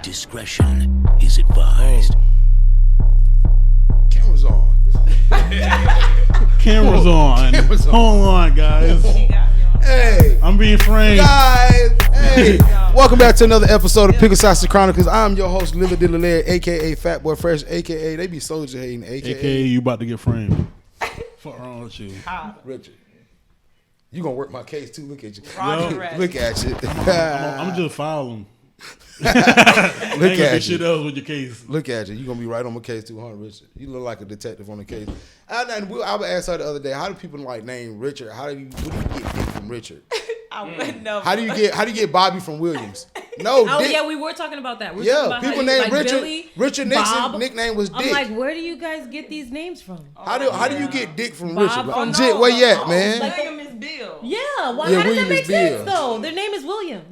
Discretion is advised. Cameras on. Cameras on. Hold on, guys. Hey, I'm being framed. guys. Hey, welcome back to another episode of Pickled Sausage Chronicles. I'm your host, Lilly, aka Fat Boy Fresh, aka they be soldier hating, AKA you about to get framed. Fuck wrong with you? Richard. You gonna work my case too? Look at you. Roger. Look at you. I'm just filing. Look at you. Shit else with your case. Look at you. You gonna be right on my case too, huh, Richard? You look like a detective on the case. I asked her the other day, how do people like name Richard? What do you get Dick from Richard? I wouldn't know. How do you get Bobby from Williams? No, Oh Dick. yeah, we were talking about that. People named Richard. Billy, Richard Nixon Bob. nickname was Dick. I'm like, where do you guys get these names from? How do you get Dick from Bob Richard? from- Jit, where you at, man? Like him is Bill. Yeah, Yeah, how does that William make is Bill. sense though? Their name is William.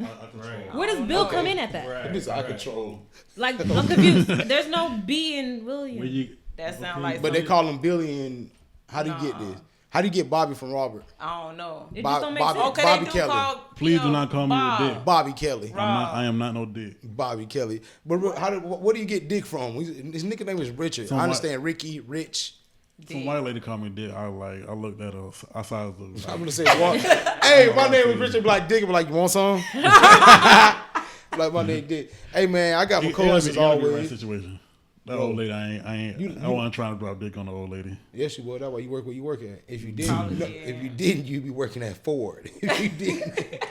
Where does Bill come in at that? This I control. Like, I'm confused. There's no B in William. That sound like. But they something- call him Billy. And how do you get this? How do you get Bobby from Robert? I don't know. It just don't make Bobby- sense. Okay, Bobby they do Kelly. call. Please do not call me Bob. a dick. Bobby Kelly. I am not no dick. Bobby Kelly. But what do you get Dick from? His nickname is Richard. I understand Ricky, Rich. Some white lady called me dick. I looked at her. I saw the. I'm gonna say, hey, my name was Richard. Be like Dick. Be like, you want some? Like my name Dick. Hey man, I got my co-hosts as always. Situation. That old lady, I wasn't trying to drop dick on the old lady. Yes, you would. That's why you work where you work at. If you didn't, you'd be working at Ford. If you didn't,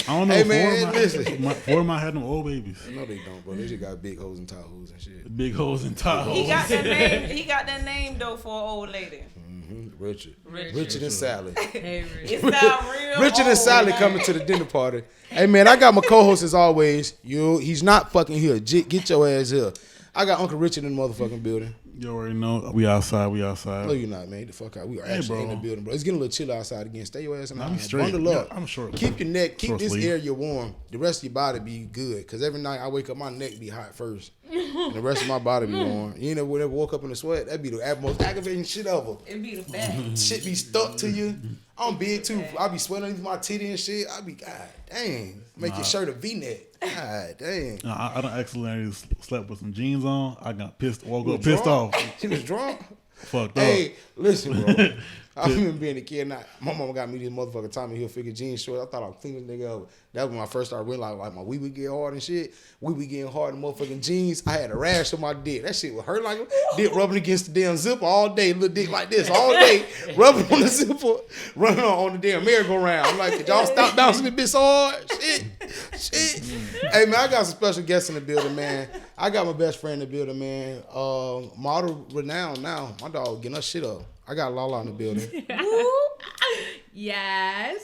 I don't know. Hey, man, listen. Ford might have them old babies. no, they don't, bro. They just got big hoes and Tahoes and shit. Big holes and top He holes. got that name. He got that name though for an old lady. Richard and Sally. Hey, Rich. It sound real. Richard and old, Sally man. coming to the dinner party. Hey man, I got my co-host as always. He's not fucking here. Get your ass here. I got Uncle Richard in the motherfucking building. You already know. We outside. No, you're not, man. Get the fuck out. We are actually in the building, bro. It's getting a little chill outside again. Stay your ass in the I'm house. straight. Bundle up. Yeah, I'm short. Keep your neck. Keep Short this sleeve. area warm. The rest of your body be good. Because every night I wake up, my neck be hot first. And the rest of my body be warm. You ain't never woke up in the sweat. That'd be the most aggravating shit ever. It'd be the best. Shit be stuck to you. I'm big too. I be sweating underneath my titty and shit. I be, God dang. Make your shirt a V-neck. God dang. I done accidentally slept with some jeans on. I got woke You up was pissed drunk? off. She was drunk? Fucked Hey, up. listen, bro. I remember being a kid. My mama got me this motherfucking Tommy Hilfiger jeans shorts. I thought I was cleaning this nigga up. That was when I first started realizing like my wee would get hard and shit. We be getting hard in motherfucking jeans. I had a rash on my dick. That shit would hurt like dick rubbing against the damn zipper all day. Little dick like this all day, rubbing on the zipper, running on the damn merry-go-round. I'm like, could y'all stop bouncing this bitch so hard? Shit. Hey man, I got some special guests in the building, man. I got my best friend in the building, man. Model renowned now. My dog getting her shit up. I got Lala in the building. Yes.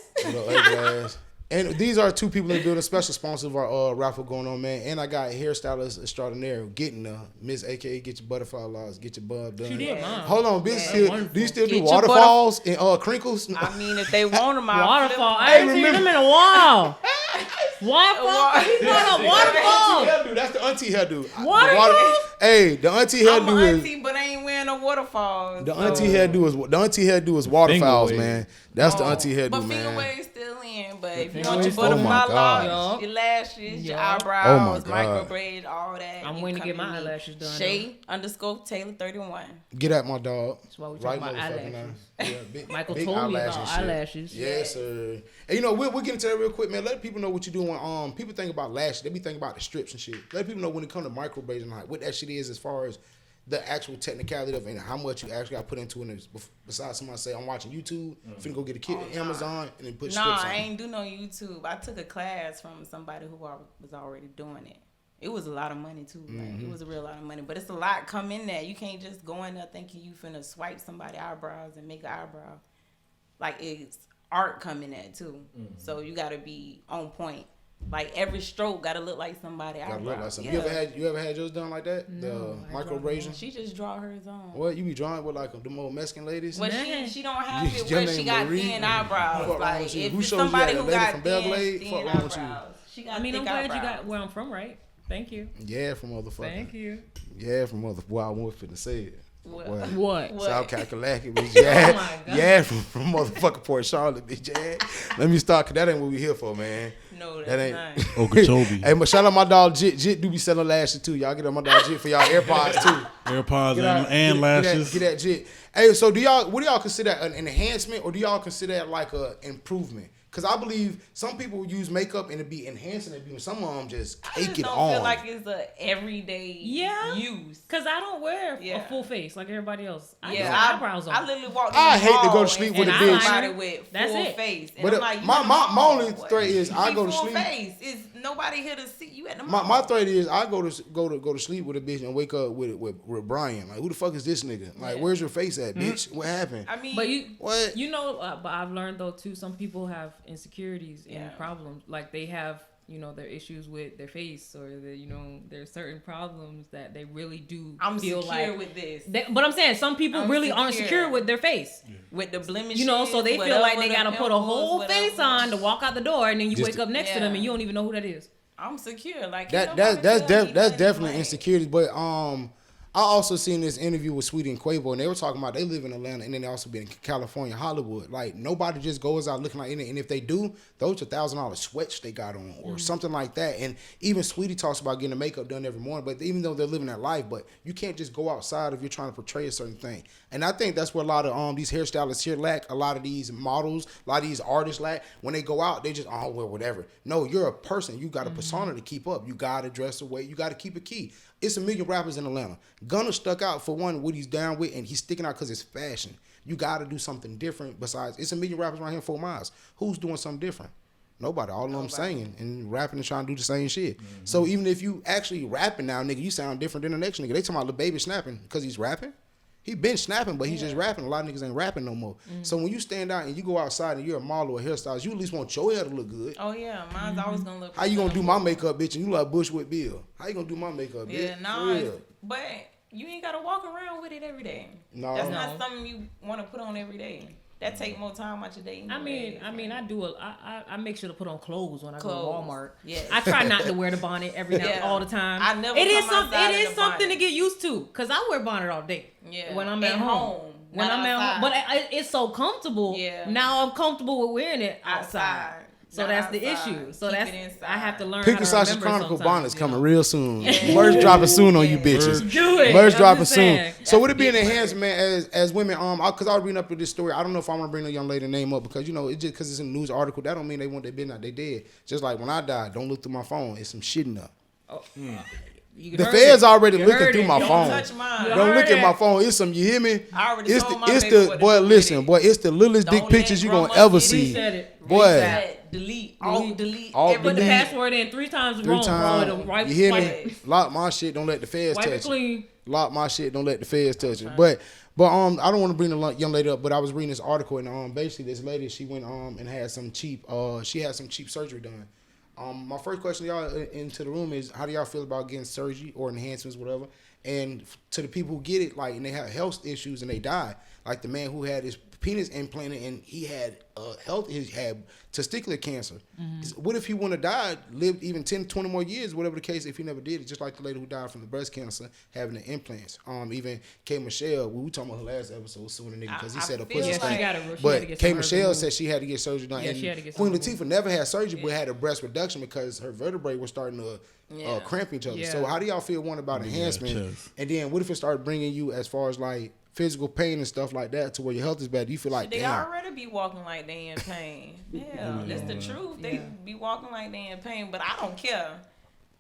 And these are two people in the building, special sponsors of our raffle going on, man. And I got hairstylist extraordinaire getting Miss AKA get your butterfly laws, get your bud done. She did mine. Hold on, bitch. Do you still do Get your waterfalls and crinkles? I mean, if they want them, I'll Waterfall. flip I ain't seen them in a while. Waterfall? He's not a waterfall. Hairdo, that's the auntie hairdo. Waterfall? Hey, the auntie I'm hairdo an is auntie, but I ain't wearing no waterfalls. the auntie hairdo is waterfalls, man. That's the auntie hairdo, But man. finger waves still in. But if you Finger want your waves- Oh my butterfly God. locks, your lashes, your Yeah. eyebrows, Oh my God. micro braids, all that. I'm you waiting to come get my me. eyelashes done, Shay_Taylor31. Get at my dog. That's why we Right talking about motherfucking eyelashes. now. Yeah, big, Michael big told me eyelash about and shit. eyelashes. Yes, sir. And you know, we'll get into that real quick, man. Let people know what you're doing. People think about lashes. They be thinking about the strips and shit. Let people know when it comes to microblading, like what that shit is as far as the actual technicality of it and how much you actually got put into it. Besides somebody say, I'm watching YouTube, finna go get a kit at Amazon and then put strips on. I ain't do no YouTube. I took a class from somebody who was already doing it. It was a lot of money too. Like, it was a real lot of money, but it's a lot come in there. You can't just go in there thinking you finna swipe somebody's eyebrows and make an eyebrow. Like, it's art come in there too. So you gotta be on point. Like, every stroke gotta look like somebody's eyebrow. Gotta look like something. Yeah. You ever had yours done like that? No, The microbrasion? She just draw hers on. What you be drawing with like the more Mexican ladies? But she don't have it Your where she name got Marie? thin eyebrows. Fuck wrong Like, with you? if Who it's shows you somebody that? who A lady got from Belgrade? thin Fuck wrong with you? eyebrows. She got I mean, thick I'm glad you eyebrows. got where I'm from, right? Thank you. Yeah, from motherfucker. Thank you. Yeah, from motherfucker. Well, I wasn't finna say it. What? South Kakalaki, bitch. Yeah, from motherfucking Port Charlotte, bitch. Yeah. Let me start, cause that ain't what we here for, man. No, that ain't. Not. Okeechobee. Hey, shout out my dog Jit. Jit do be selling lashes too. Y'all get on my dog Jit for y'all AirPods too. AirPods and lashes. Get that Jit. Hey, so what do y'all consider an enhancement, or do y'all consider that like a improvement? Because I believe some people use makeup and it be enhancing it, and some of them just take it on. I don't feel like it's a everyday use. Because I don't wear a full face like everybody else. I have eyebrows on. I literally walk. I hate to go to sleep with a bitch. With full face. And but I'm like, my only threat is I go to full sleep. Face. Is nobody here to see you at the mall. My threat is I go to sleep with a bitch and wake up with Brian. Like, who the fuck is this nigga? Like, where's your face at, bitch? What happened? I mean, but what? You know, but I've learned though too. Some people have insecurities and problems. Like they have, their issues with their face, or there's certain problems that they really do. I'm feel secure like with this. But I'm saying some people really aren't secure with their face. With the blemishes, so they feel like they gotta put a whole face on to walk out the door, and then you wake up next to them and you don't even know who that is. I'm secure. Like that's definitely insecurity. But I also seen this interview with Sweetie and Quavo, and they were talking about they live in Atlanta and then they also been in California, Hollywood. Like, nobody just goes out looking like it. And if they do, those are $1,000 sweats they got on or something like that. And even Sweetie talks about getting the makeup done every morning, but even though they're living that life, but you can't just go outside if you're trying to portray a certain thing. And I think that's where a lot of these hairstylists here lack, a lot of these models, a lot of these artists lack. When they go out, they just, well, whatever. No, you're a person. You got a persona to keep up. You got to dress the way. You got to keep it key. It's a million rappers in Atlanta. Gunna stuck out for one, what he's down with, and he's sticking out because it's fashion. You got to do something different besides, it's a million rappers around here in 4 miles. Who's doing something different? Nobody. All of them singing and rapping and trying to do the same shit. Mm-hmm. So even if you actually rapping now, nigga, you sound different than the next nigga. They talking about Lil Baby snapping because he's rapping. He been snapping, but he's just rapping. A lot of niggas ain't rapping no more. Mm-hmm. So when you stand out and you go outside and you're a model or a hairstylist, you at least want your hair to look good. Oh yeah, mine's always gonna look. How you gonna do my makeup, bitch? And you like Bushwick Bill? How you gonna do my makeup, bitch? Yeah, no, but you ain't gotta walk around with it every day. No, that's not something you want to put on every day. That take more time out your day. Anyway. I make sure to put on clothes when I go to Walmart. Yeah, I try not to wear the bonnet every night all the time. I never. It is something to get used to because I wear bonnet all day. Yeah, when I'm at home. When I'm at home, but it's so comfortable. Yeah. Now I'm comfortable with wearing it outside. So that's the issue. So that's I have to learn. Pickled Sausage Chronicles bonnet's coming real soon. Merch dropping soon on you bitches. Do it. Merch dropping soon. So would it be an enhancement as women? Because I was reading up to this story. I don't know if I want to bring a young lady name up because it's just because it's a news article. That don't mean they want their business out. They did. Just like when I died, don't look through my phone. It's some shit in there. Oh. The feds already looking through my phone. Don't look at my phone. It's some. You hear me? I already told my it's the boy. Listen, boy. It's the littlest dick pictures you gonna ever see. Boy. Delete. Put the password in 3 times wrong. Right, you hear me? Lock my shit. Don't let the feds touch it. Clean. Lock my shit. Don't let the feds touch it. But I don't want to bring the young lady up. But I was reading this article and basically this lady, she went and had some cheap surgery done. My first question to y'all into the room is, how do y'all feel about getting surgery or enhancements, whatever? And to the people who get it, like, and they have health issues and they die, like the man who had his penis implanted and he had he had testicular cancer. Mm-hmm. What if he wouldn't have died, lived even 10, 20 more years, whatever the case, if he never did it? Just like the lady who died from the breast cancer having the implants. Even K. Michelle, we talking about her last episode soon, nigga, because he said a pussy thing. But K. Michelle said she had to get surgery done. Yeah, she had to get Queen Latifah never had surgery, but had a breast reduction because her vertebrae were starting to cramp each other. Yeah. So how do y'all feel one about enhancement? And then what if it started bringing you as far as like physical pain and stuff like that to where your health is bad? Do you feel like they already be walking like they in pain? Yeah, that's the truth. They be walking like they in pain, but I don't care.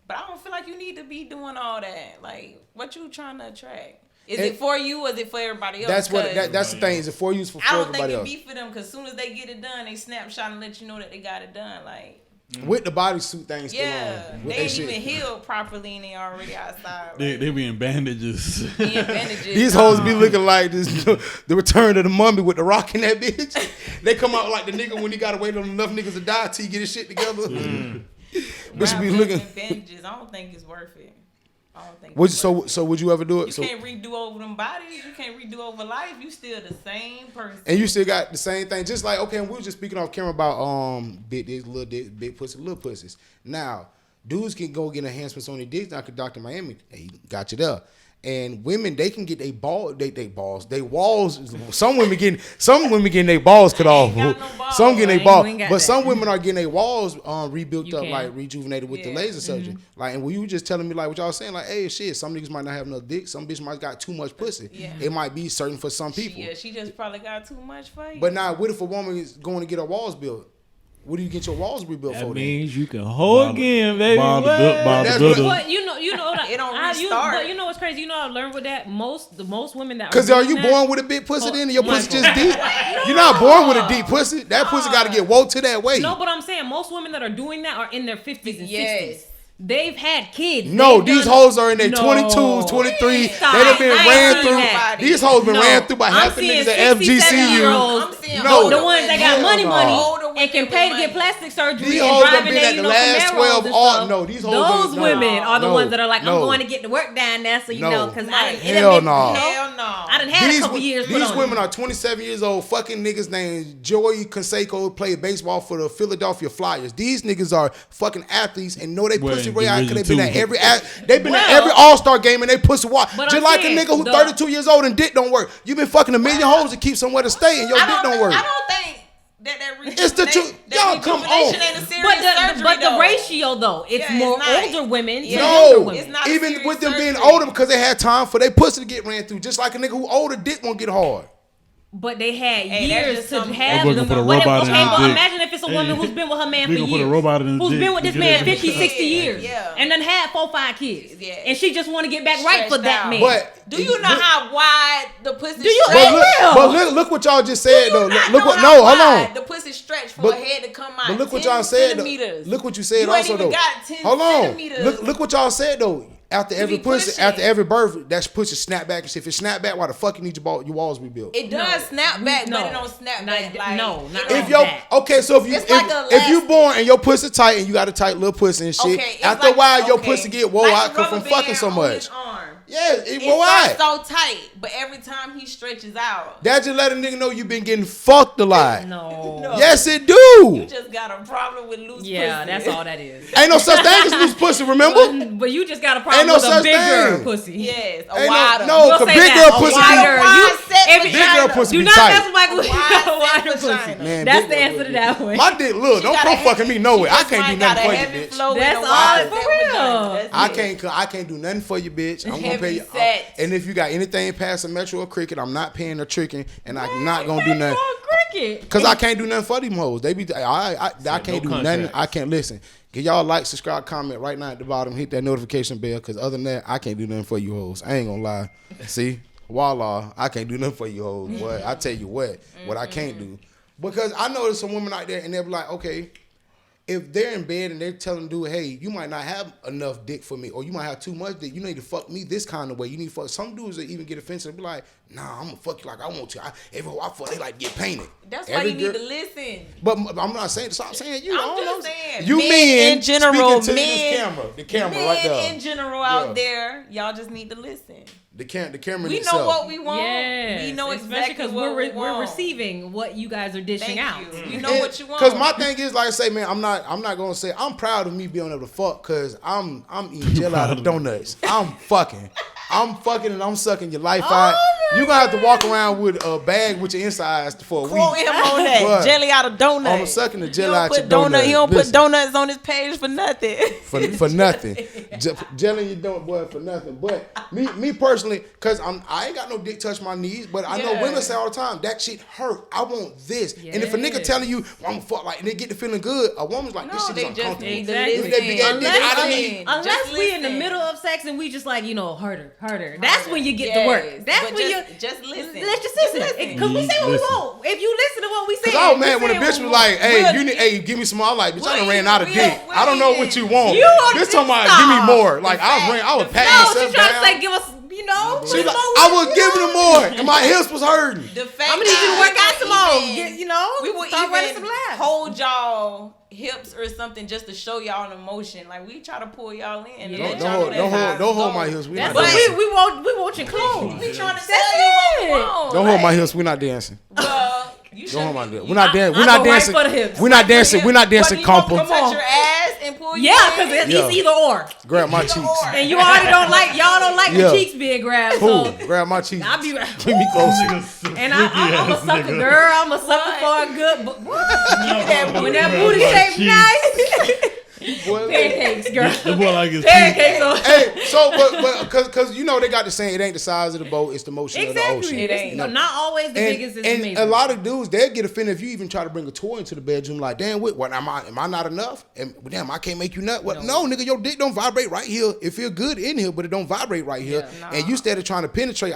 But I don't feel like you need to be doing all that. Like, what you trying to attract? Is it for you or is it for everybody else? That's the thing. Is it for you? Is for everybody else? I don't think it be for them because as soon as they get it done, they snapshot and let you know that they got it done. Like. With the bodysuit thing still on. They ain't even healed properly and they already outside. Like. They be in bandages. These hoes be looking like this, the return of the mummy with the rock in that bitch. They come out like the nigga when he gotta wait on enough niggas to die till he get his shit together. Bitch be looking. Bandages. I don't think it's worth it. So would you ever do it? You can't redo over them bodies. You can't redo over life. You still the same person. And you still got the same thing. Just like, okay, we were just speaking off camera about big dicks, little dicks, big pussy, little pussies. Now, dudes can go get enhancements on their dicks. Like Dr. Miami, he got you there. And women, they can get they walls. Some women getting their balls cut off. Some getting their balls, but some women are getting their walls rebuilt up, like rejuvenated with the laser surgery. Like, and when you were just telling me like what y'all saying, like, hey, shit, some niggas might not have enough dick. Some bitch might got too much pussy. Yeah. It might be certain for some people. She just probably got too much for you. But now, what if a woman is going to get her walls built? What do you get your walls rebuilt for? That means you can hold again, baby. But you know, it don't restart. But you know what's crazy? You know, I learned with that most women that because are you born with a big pussy then? Your pussy just deep. You're not born with a deep pussy. That pussy got to get woke to that way. No, but I'm saying most women that are doing that are in their 50s and 60s. They've had kids. No, these hoes are in their 22s, 23. They done been ran through. These hoes been ran through by half the niggas at FGCU. No, the ones that got money and can pay to get plastic surgery. These hoes have been at the last 12 all. No, these hoes. Those women are the ones that are like, I'm going to get to work down there, so you know, because hell no. I done had a couple years. These women are 27 years old. Fucking niggas named Joey Canseco played baseball for the Philadelphia Flyers. These niggas are fucking athletes and know they pussy way out because they've been at every All-Star game and they pussy walk. Just like a nigga who 32 years old and dick don't work. You been fucking a million hoes to keep somewhere to stay and your dick don't work. I don't think that it's the truth. Y'all come on. But the ratio though, it's more older women. No, even with them being older because they had time for their pussy to get ran through. Just like a nigga who older dick won't get hard. But they had years to have them. Put a robot in but imagine if it's a woman who's been with her man for years. Who's been with this man 50, 60 years. And then had 4, 5 kids. And she just want to get back right for that man. But do you know how wide the pussy But look what y'all just said though. Look what hold on. The pussy stretched for a head to come out. But look what y'all said though. Look what you said also though. Hold on. Look what y'all said though. After every pussy, after every birth, that's pussy snap back and shit. If it snap back, why the fuck you need your walls rebuilt? It does snap back, but it don't snap back like not if if you born and your pussy tight and you got a tight little pussy and shit, after a while your pussy get wore out from fucking so much. Yeah, it wore out. So tight, but every time he stretches out, that just let a nigga know you been getting fucked a lot. No. Yes, it do. You just got a problem with loose pussy. Yeah, that's all that is. Ain't no such thing as loose pussy, remember? But you just got a problem with a bigger pussy. Yes, a wider. No, because big girl pussy. Big girl pussy be tight. Do not mess with Michael. A wider pussy. That's the answer to that one. My dick, look, don't come fucking me nowhere. I can't do nothing for you, bitch. That's all for real. I can't do nothing for you, bitch. I'm gonna pay you. And if you got anything past a Metro or Cricket, I'm not paying or tricking, and I'm not gonna do nothing. Cause I can't do nothing for them hoes. They be, I can't do nothing. I can't listen. Give y'all like, subscribe, comment right now at the bottom. Hit that notification bell. Cause other than that, I can't do nothing for you hoes. I ain't gonna lie. See, voila, I can't do nothing for you hoes. Boy, I tell you what I can't do. Because I know there's some women out there, and they're like, okay. If they're in bed and they're telling dude, hey, you might not have enough dick for me, or you might have too much dick, you need to fuck me this kind of way. You need to fuck. Some dudes that even get offensive and be like, nah, I'm gonna fuck you like I want to. Every hoe I fuck, they like get painted. That's why you need to listen. But I'm not saying, stop saying you. I'm just saying. You men in general, speaking to the camera right there. In general out there, y'all just need to listen. The camera. We know what we want. Yes. We know exactly because we're receiving what you guys are dishing out. You know what you want. Because my thing is, like I say, man, I'm not gonna say I'm proud of me being able to fuck because I'm eating jelly out of donuts. I'm fucking and I'm sucking your life out. You're gonna have to walk around with a bag with your insides for a week. Quote him on that. Jelly out of donuts. I'm sucking the jelly out your donuts. He don't put donuts on his page for nothing. For nothing. Jelly you don't, boy, for nothing. But me personally, because I ain't got no dick touch my knees, but I know women say all the time, that shit hurt. I want this. Yes. And if a nigga telling you, well, I'm gonna fuck, like, and they get to feeling good, a woman's like, this shit is uncomfortable. Exactly. Unless we in the middle of sex and we just like, harder. That's when you get to work. That's when you just listen. Let's just listen. Because we say what we want. If you listen to what we say. Oh man, when a bitch was like, hey, give me some more, I'm like, bitch, I done ran out of dick. I don't know what you want. This talking about give me more. Like I was patting myself down. No, she trying to say give us, She's like, I was giving her more, and my hips was hurting. I'm gonna need you to work out some more. We will even hold y'all hips or something just to show y'all an emotion. Like we try to pull y'all in. Yeah. Don't hold my hips. We want your clothes. We trying to tell you what we want. Don't hold my hips. We're not dancing. Well, don't hold my hips. We're not dancing. We're not dancing. We're not dancing. Compa. Touch your ass and pull you. Yeah, because it's either or. Grab my cheeks. And y'all don't like the cheeks being grabbed. Cool. So Grab my cheeks. I'll be Bring me closer. and I'm a sucker, girl. I'm a sucker for a good. When that booty shape nice. Pancakes, girl. The boy like his pancakes. Hey, so but because you know they got the saying, it ain't the size of the boat, it's the motion of the ocean. It ain't. No, not always the biggest is amazing. And a lot of dudes, they'll get offended if you even try to bring a toy into the bedroom. Like, damn, what am I not enough? And damn, I can't make you nut. What? No, nigga, your dick don't vibrate right here. It feel good in here, but it don't vibrate right here. Yeah, and you instead of trying to penetrate,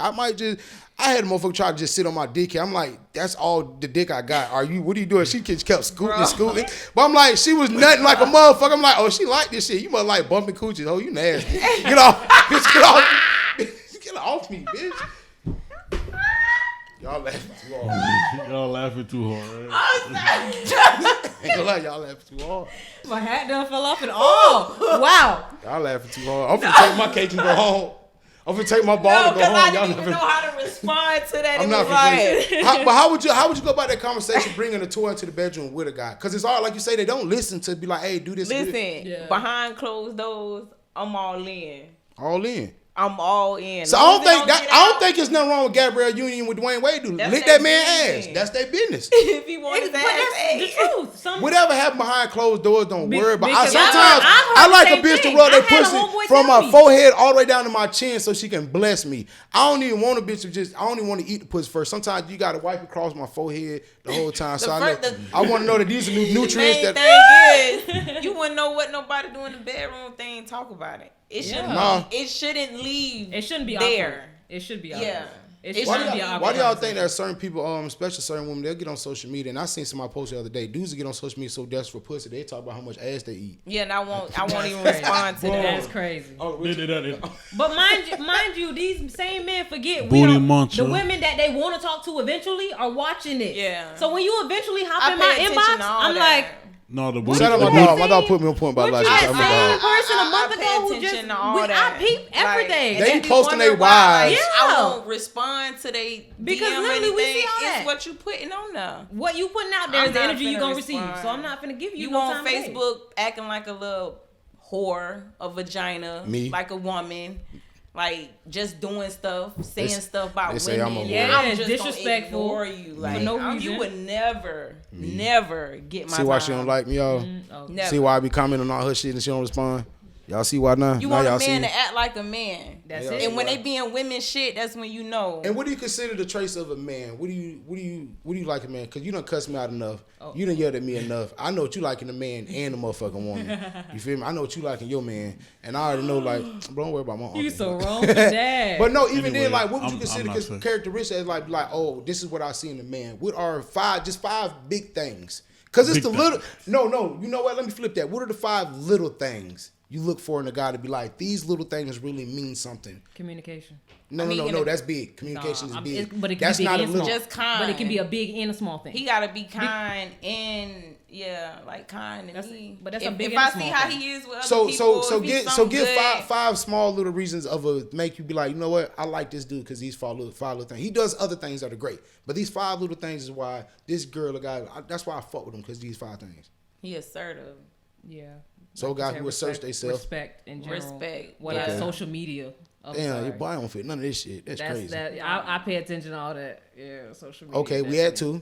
I had a motherfucker try to just sit on my dick here. I'm like, that's all the dick I got. What are you doing? She kept scooting. But I'm like, she was nutting like a motherfucker. I'm like, oh, she like this shit. You must like bumping coochies. Oh, you nasty. Get off. Bitch, get off. Get off me, bitch. Y'all laughing too hard. Y'all laughing too hard. Right? Ain't gonna lie, y'all laughing too hard. My hat done fell off and all. Wow. Y'all laughing too hard. I'm finna take my cake and go home. I'm gonna take my ball and go home. I didn't even know how to respond to that. I'm not but how would you go about that conversation, bringing a toy into the bedroom with a guy? Because it's all like you say, they don't listen to be like, hey, do this. Listen, behind closed doors, I'm all in. All in. I'm all in. So I don't think there's nothing wrong with Gabrielle Union with Dwayne Wade. Lick that man's ass. That's their business. If he wants his ass, the truth. Whatever happened behind closed doors, don't worry about. I like a bitch to rub their pussy from my forehead all the way down to my chin so she can bless me. I don't even want a bitch I don't even want to eat the pussy first. Sometimes you got to wipe across my forehead the whole time. So I want to know that these are new nutrients. The main thing is, you wouldn't know what nobody do in the bedroom thing. Talk about it. It shouldn't leave. It shouldn't be there. Awkward. It should be awkward. Yeah. Why do y'all think that certain people, especially certain women, they'll get on social media, and I seen somebody post the other day, dudes that get on social media so desperate for pussy, they talk about how much ass they eat. Yeah, and I won't even respond to that. That's crazy. But mind you, these same men forget the women that they want to talk to eventually are watching it. Yeah. So when you eventually hop in my inbox, I'm like, no, the shout out my dog. My dog put me on point about like that same person a month ago who just I peep everything. They posting their wives. Yeah. I won't respond to they because DM literally we see all that. It's what you putting on there. What you putting out there is the energy you gonna receive. So I'm not gonna give you. You on Facebook acting like a little whore, a vagina, like a woman. Like just doing stuff, saying stuff about women. I'm just disrespectful. Gonna ignore you. Like you would never get my. See why she don't like me, y'all. Never. See why I be commenting on all her shit and she don't respond. Y'all see why now? You want a man to act like a man. That's it. And when they be in women shit, that's when you know. And what do you consider the traits of a man? What do you like a man? Because you done cuss me out enough. You done yelled at me enough. I know what you like in a man and a motherfucking woman. You feel me? I know what you like in your man. And I already know, like, bro, don't worry about my uncle. You so wrong with that. But no, even then, like, what would you consider characteristics as like, oh, this is what I see in a man? What are five big things? Because it's the little, no, you know what? Let me flip that. What are the 5 little things you look for in a guy to be like, these little things really mean something? Communication. No, that's big. Communication is big. But it can that's be big not and a little. small. Just kind. But it can be a big and a small thing. He gotta be kind and kind and me. But that's a big. If I see how he is with other people, so get five small little reasons of make you be like, you know what, I like this dude because these 5 little things. He does other things that are great, but these 5 little things is why this girl, a guy, that's why I fuck with him, because these 5 things. He assertive. Yeah. So guys who assert themselves. Respect in general. Respect. Social media. Damn, your boy don't fit none of this shit. That's crazy. I pay attention to all that. Yeah, social media. Okay, we had 2.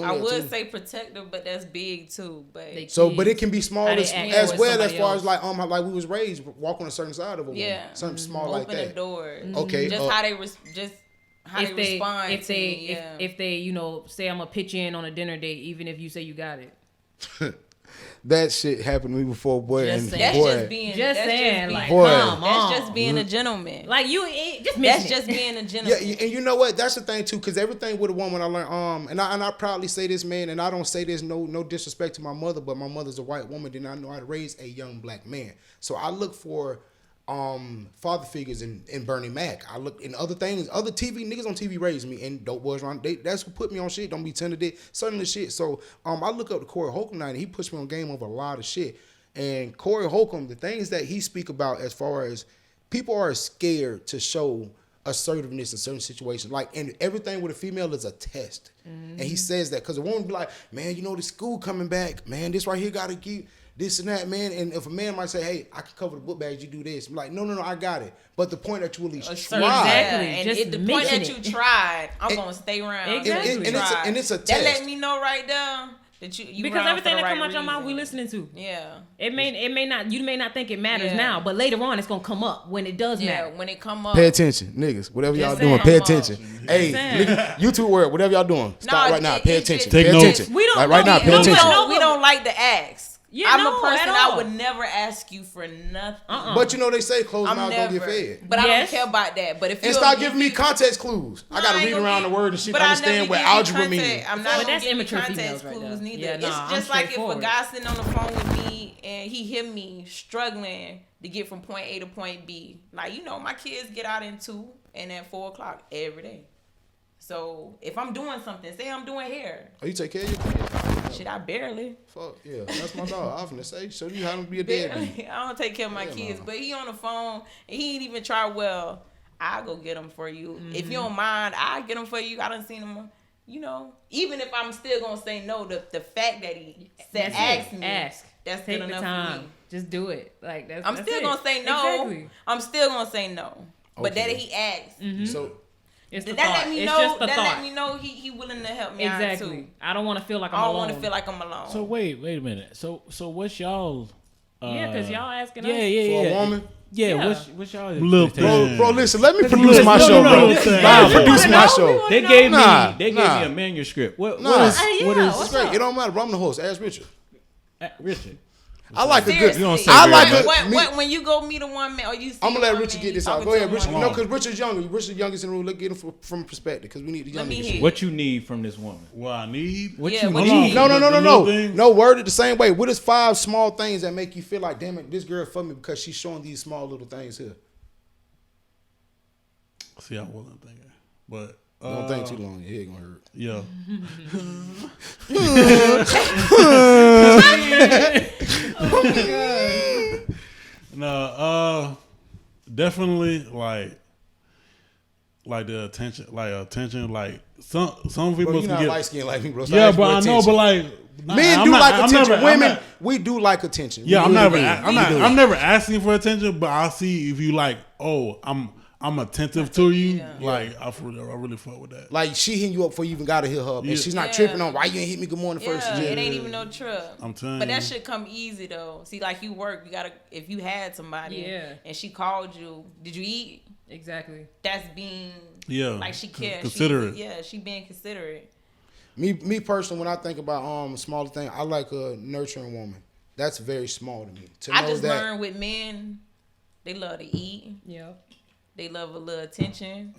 I would say protective, but that's big too. But but it can be small as well, as far as like we was raised, walk on a certain side of a woman, something small like that. Open the door. Okay, just how they respond. If they say I'm gonna pitch in on a dinner date, even if you say you got it. That shit happened to me before, boy. That's just being a gentleman. Like that's just being a gentleman. Yeah, and you know what? That's the thing too, because everything with a woman I learned. And I proudly say this, man. And I don't say this no disrespect to my mother, but my mother's a white woman. Did not know how to raise a young black man. So I look for father figures in Bernie Mac. I look in other things, other niggas on TV raised me, and dope boys around. That's what put me on shit. Don't be tender certain shit. So I look up to Corey Holcomb now, and he puts me on game over a lot of shit. And Corey Holcomb, the things that he speak about as far as people are scared to show assertiveness in certain situations, like, and everything with a female is a test. And he says that because a woman be like, man, you know, the school coming back, man, this right here gotta keep. this and that, man. And if a man might say, hey, I can cover the book bags, you do this. I'm like, no, I got it. But the point that you at least try. Exactly. And the point that you tried, I'm going to stay around. Exactly. And it's a test. That let me know right there. That you because everything that come out your mouth we listening to. Yeah. It may not you may not think it matters now, but later on it's gonna come up when it does matter. Yeah, when it come up. Pay attention, niggas. Whatever y'all doing, pay attention. Hey, nigga, YouTube word, whatever y'all doing. Stop right now. Pay attention. Pay attention. We don't like right now, pay attention. We don't like to ask. Yeah, I'm a person I would never ask you for nothing. But you know they say closed mouths don't get fed. But I don't care about that. But if and start giving me context clues. I gotta read around the word and shit to understand what algebra means. I'm not gonna give you context clues neither. It's just like if a guy sitting on the phone with me and he hear me struggling to get from point A to point B. Like, you know, my kids get out in 2 and at 4 o'clock every day. So if I'm doing something, say I'm doing hair. Oh, you take care of your kids? Shit, I barely. Fuck yeah, that's my dog. I was gonna say, show you how to be a deadbeat. I don't take care of my kids, but he on the phone and he ain't even try. Well, I'll go get them for you. If you don't mind, I'll get them for you. I done seen them. You know, even if I'm still gonna say no, the fact that he said ask, that's take good enough time. for me. Just do it. Like that's. I'm still gonna say no. Exactly. I'm still gonna say no. Okay. But that he asked. So. It's the that thought. let me it's know. Just the that thought. let me know he willing to help me exactly. out too. I don't want to feel like I'm alone. I don't want to feel like I'm alone. So wait a minute. So what's y'all? Because y'all asking us for a woman. Yeah. What's y'all? Bro, listen. Let me produce my show, bro. Produce my show. They gave me a manuscript. What is? It's great. It don't matter, bro. I'm the host. Ask Richard. Richard. I like a good. I like what when you go meet a woman or you see I'm gonna let Richard get this out. Go ahead, Richard. No, because Richard's younger. Richard's youngest in the room. Let's get him from perspective because we need the youngest. What you need from this woman? What I need? What you need? No. No, word it the same way. What is 5 small things that make you feel like, damn it, this girl for me because she's showing these small little things here? See, I wasn't thinking, but. Don't think too long. Your head gonna hurt. Yeah. Oh my god. No, definitely like the attention, like some people bro, can not get light skin like me, bro. Yeah, but I know, but like men do like attention. Women, we do like attention. Yeah, I'm never asking for attention, but I see if you like, oh, I'm attentive to you. Yeah. Like I really fuck with that. Like she hitting you up before you even gotta hit her up, and she's not tripping on why you ain't hit me good morning first. Yeah, it ain't even no trip. I'm telling you. But that shit come easy though. See, like you work, you gotta if you had somebody and she called you, did you eat? Exactly. That's being like she cares. Considerate. She being considerate. Me personally, when I think about smaller things, I like a nurturing woman. That's very small to me. I just learned with men, they love to eat. Yeah. They love a little attention,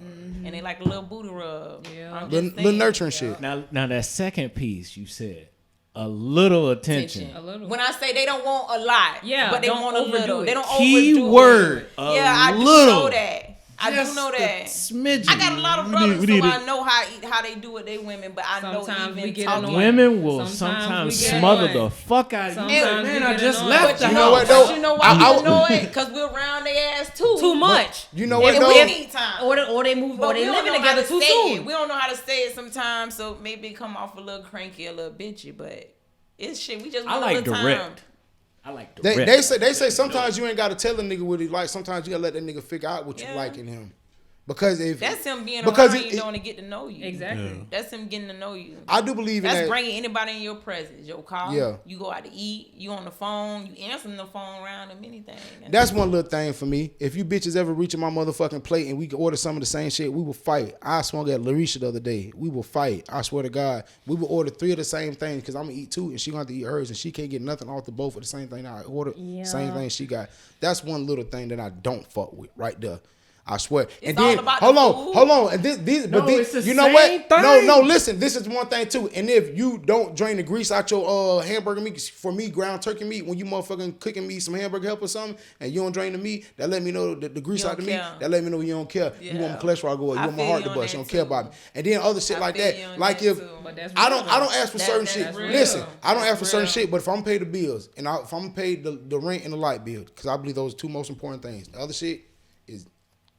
and they like a little booty rub. Yeah, little nurturing shit. Now that second piece you said, a little attention. A little. When I say they don't want a lot, but they want a little. They don't Key overdo word. It. I do know that. I do know that. Smidgen. I got a lot of brothers, so I know how they do with their women, but I sometimes know we get talking. Women will sometimes smother the fuck out of you. Man, I just left the house. You know what though? You know why we know it? Because we're around their ass too much. You know what though? We need time. Or they move, or they living together too soon. We don't know how to say it sometimes, so maybe it come off a little cranky, a little bitchy, but it's shit. We just want a little time. I like direct. They say sometimes you ain't gotta tell a nigga what he like. Sometimes you gotta let that nigga figure out what you like in him. Because if that's him being around you, don't want to get to know you. Exactly. Yeah. That's him getting to know you. I do believe in that. That's bringing anybody in your presence. Your car. Yeah. You go out to eat. You on the phone. You answering the phone around them. Anything. That's one little thing for me. If you bitches ever reaching my motherfucking plate and we can order some of the same shit, we will fight. I swung at Larisha the other day. We will fight. I swear to God. We will order 3 of the same things because I'm going to eat 2 and she going to have to eat hers and she can't get nothing off the both of the same thing I ordered. Yeah. Same thing she got. That's one little thing that I don't fuck with right there. I swear. It's and then hold on. And this, you know what? Thing. No, listen. This is one thing too. And if you don't drain the grease out your hamburger meat, for me, ground turkey meat, when you motherfucking cooking me some hamburger help or something, and you don't drain the meat, that let me know the grease out the meat. That let me know you don't care. Yeah. You want my cholesterol to go up. You want my heart to bust. You don't care about me. And then other shit like that. Like if I don't ask for certain shit. Listen, I don't ask for certain shit. But if I'm paid the bills and if I'm paid the rent and the light bill, because I believe those are 2 most important things. The other shit is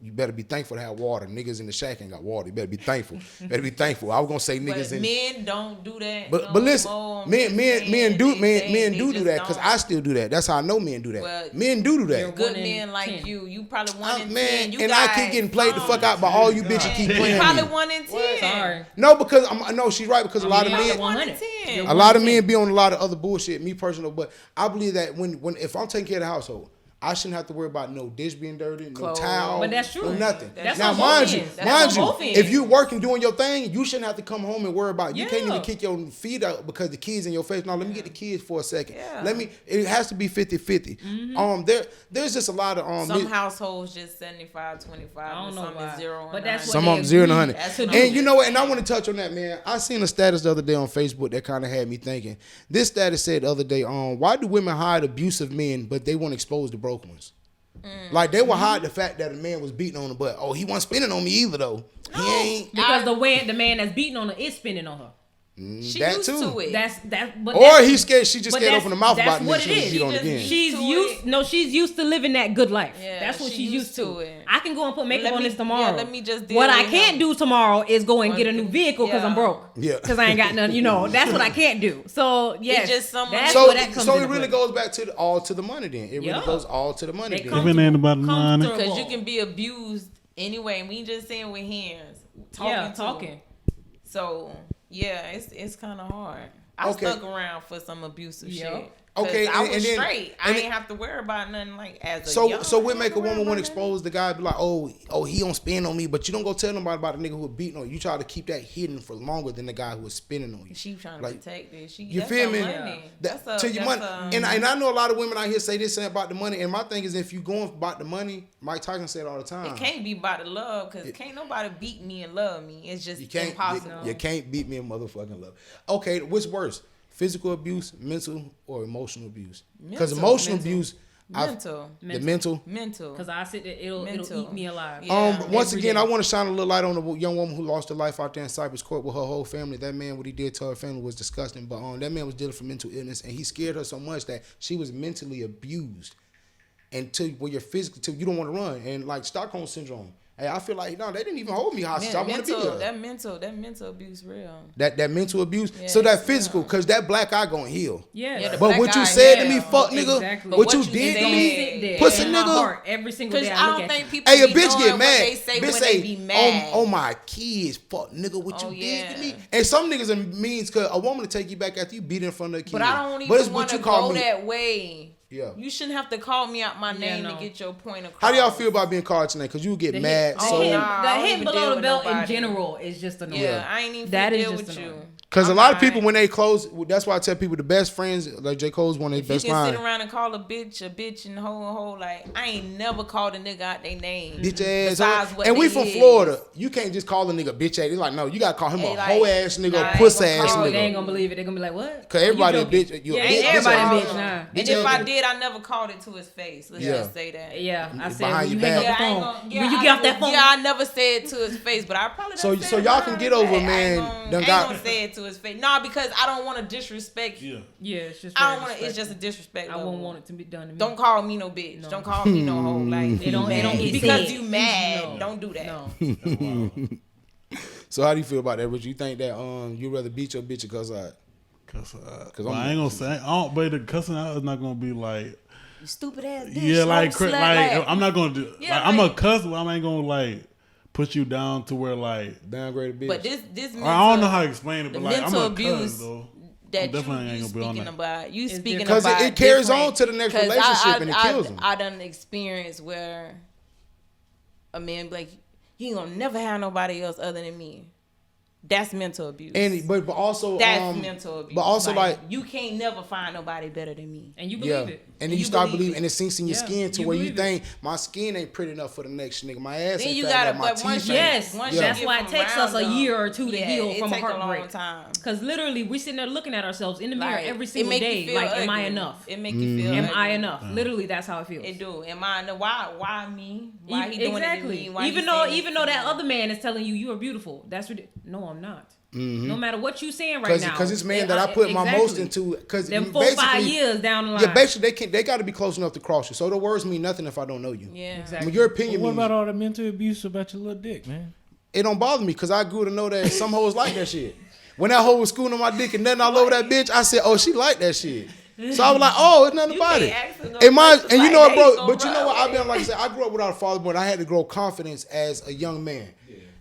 You better be thankful to have water. Niggas in the shack ain't got water. You better be thankful. Better be thankful. I was gonna say niggas but men don't do that. But listen, men do that because I still do that. That's how I know men do that. Well, men do that. Good men like 10. You probably 1 in 10. You and I keep getting played the fuck out by all you bitches keep playing. You probably me. 1 in 10. Sorry. No, because she's right because a lot of men, 1 in 10. a lot of men be on a lot of other bullshit. Me personally, but I believe that when if I'm taking care of the household, I shouldn't have to worry about no dish being dirty, no towel, but that's true. no nothing. That's now, mind you, if you working doing your thing, you shouldn't have to come home and worry about it. You can't even kick your feet out because the kids in your face. No, let me get the kids for a second. Yeah. It has to be 50-50. Mm-hmm. There's just a lot of some households just 75-25. I don't know why. 0 but that's some of them 0 and 100. And you know what? And I want to touch on that, man. I seen a status the other day on Facebook that kind of had me thinking. This status said the other day, why do women hide abusive men, but they won't expose the broken ones? Like they will hide the fact that a man was beating on her, but he wasn't spinning on me either though. No, he ain't because the man that's beating on her is spinning on her. She that used too. To it. He's scared. She just scared open the mouth about what it is. She's used to living that good life. Yeah, that's what she's used to. It. I can go and put makeup on this tomorrow. Yeah, let me just deal what I can't do tomorrow is go and get a new vehicle because I'm broke. Yeah, because I ain't got none. That's what I can't do. So yes, so it really goes back to all to the money. Then it really goes all to the money. Because you can be abused anyway. And we just saying with hands talking. So. Yeah, it's kind of hard. I stuck around for some abusive shit. Okay, I was straight. I didn't have to worry about nothing like as a young. So we make a woman want to expose the guy, be like, oh, he don't spin on me, but you don't go tell nobody about the nigga who was beating on you. You try to keep that hidden for longer than the guy who was spinning on you. She trying to protect it. You feel me? To your money. And I know a lot of women out here say this and about the money. And my thing is, if you going about the money, Mike Tyson said all the time. It can't be about the love because can't nobody beat me and love me. It's just impossible. You can't beat me and motherfucking love. Okay, what's worse? Physical abuse, mental, or emotional abuse? Because emotional abuse, mental. Because I sit there, it'll eat me alive. Once again, I want to shine a little light on the young woman who lost her life out there in Cypress Court with her whole family. That man, what he did to her family was disgusting. But that man was dealing with mental illness, and he scared her so much that she was mentally abused. And you don't want to run, and like Stockholm syndrome. Hey, I feel like they didn't even hold me hostage. I want to be there. That mental abuse real. That mental abuse. Yeah, so that physical, because that black eye gonna heal. Yeah. But what you said to me, fuck nigga, exactly. what you did to me, pussy nigga. Every single day I don't think people. Hey, a bitch get mad. They say when they be mad. Oh my kids, fuck nigga, what you did to me. And some niggas are means because a woman to take you back after you beat in front of the kids. But I don't even want to go that way. Yeah. You shouldn't have to call me out my name to get your point across. How do y'all feel about being called tonight? Because you get mad. The hit below the belt in general is just annoying. Yeah, I ain't even deal with you. Because a lot of people, when they close, that's why I tell people the best friends, like J. Cole's one of his best lines. You can sit around and call a bitch and hoe, like, I ain't never called a nigga out their name. Bitch ass. And we from Florida. You can't just call a nigga bitch ass. It's like, no, you got to call him a hoe ass nigga, a puss ass nigga. They ain't going to believe it. They're going to be like, what? Because everybody a bitch. Everybody a bitch, nah. And if I did, I never called it to his face. Let's just say that. Yeah, I said behind when you your hang up the phone. When you get off that phone. Yeah, I never said it to his face, but I probably So y'all can get over, man. I ain't gonna say it to his face. Nah, because I don't want to disrespect you. Yeah, it's just. I don't want. It's just a disrespect. I wouldn't want it to be done to me. Don't call me no bitch. No. Don't call me no hoe. Like it don't get because said. You mad. No. Don't do that. No. So how do you feel about that, Rich? You think that you'd rather beat your bitch or cuss out? Cause I ain't gonna say. But the cussing out is not gonna be like. You stupid ass bitch. Yeah, like I'm not gonna do. Yeah, like, I'm a cuss, but I ain't gonna like put you down to where like downgrade a bitch. But this mental, I don't know how to explain it, but like mental I'm a abuse cuss though. That you speaking about. You speaking about because it carries on to the next relationship and it kills them. I done experienced where a man be like, you ain't gonna never have nobody else other than me. That's mental abuse. And but also that's mental abuse. But also like you can't never find nobody better than me. And you believe it. And then you start believing, and it sinks in your skin to where you think my skin ain't pretty enough for the next nigga. My ass. Then you gotta, but once that's why it takes us a year or two to heal from a heartbreak. Because literally, we sitting there looking at ourselves in the mirror every single day. Like, am I enough? It make you feel. Am I enough? Literally, that's how it feels. It do. Am I enough? Why me? Why he doing it to me? Even though that other man is telling you are beautiful. That's ridiculous. No, I'm not. No matter what you saying right now. Because it's man that I put my most into. Because them 4-5 years down the line. Yeah, basically they got to be close enough to cross you. So the words mean nothing if I don't know you. Yeah, exactly. I mean, your opinion. What about all the mental abuse about your little dick, man? It don't bother me because I grew to know that some hoes like that shit. When that hoe was schooling on my dick and nothing all over that bitch, I said, "Oh, she like that shit." So I was like, "Oh, it's nothing about it." And you know what, bro? But you know what? I've been like I said, I grew up without a father, but I had to grow confidence as a young man.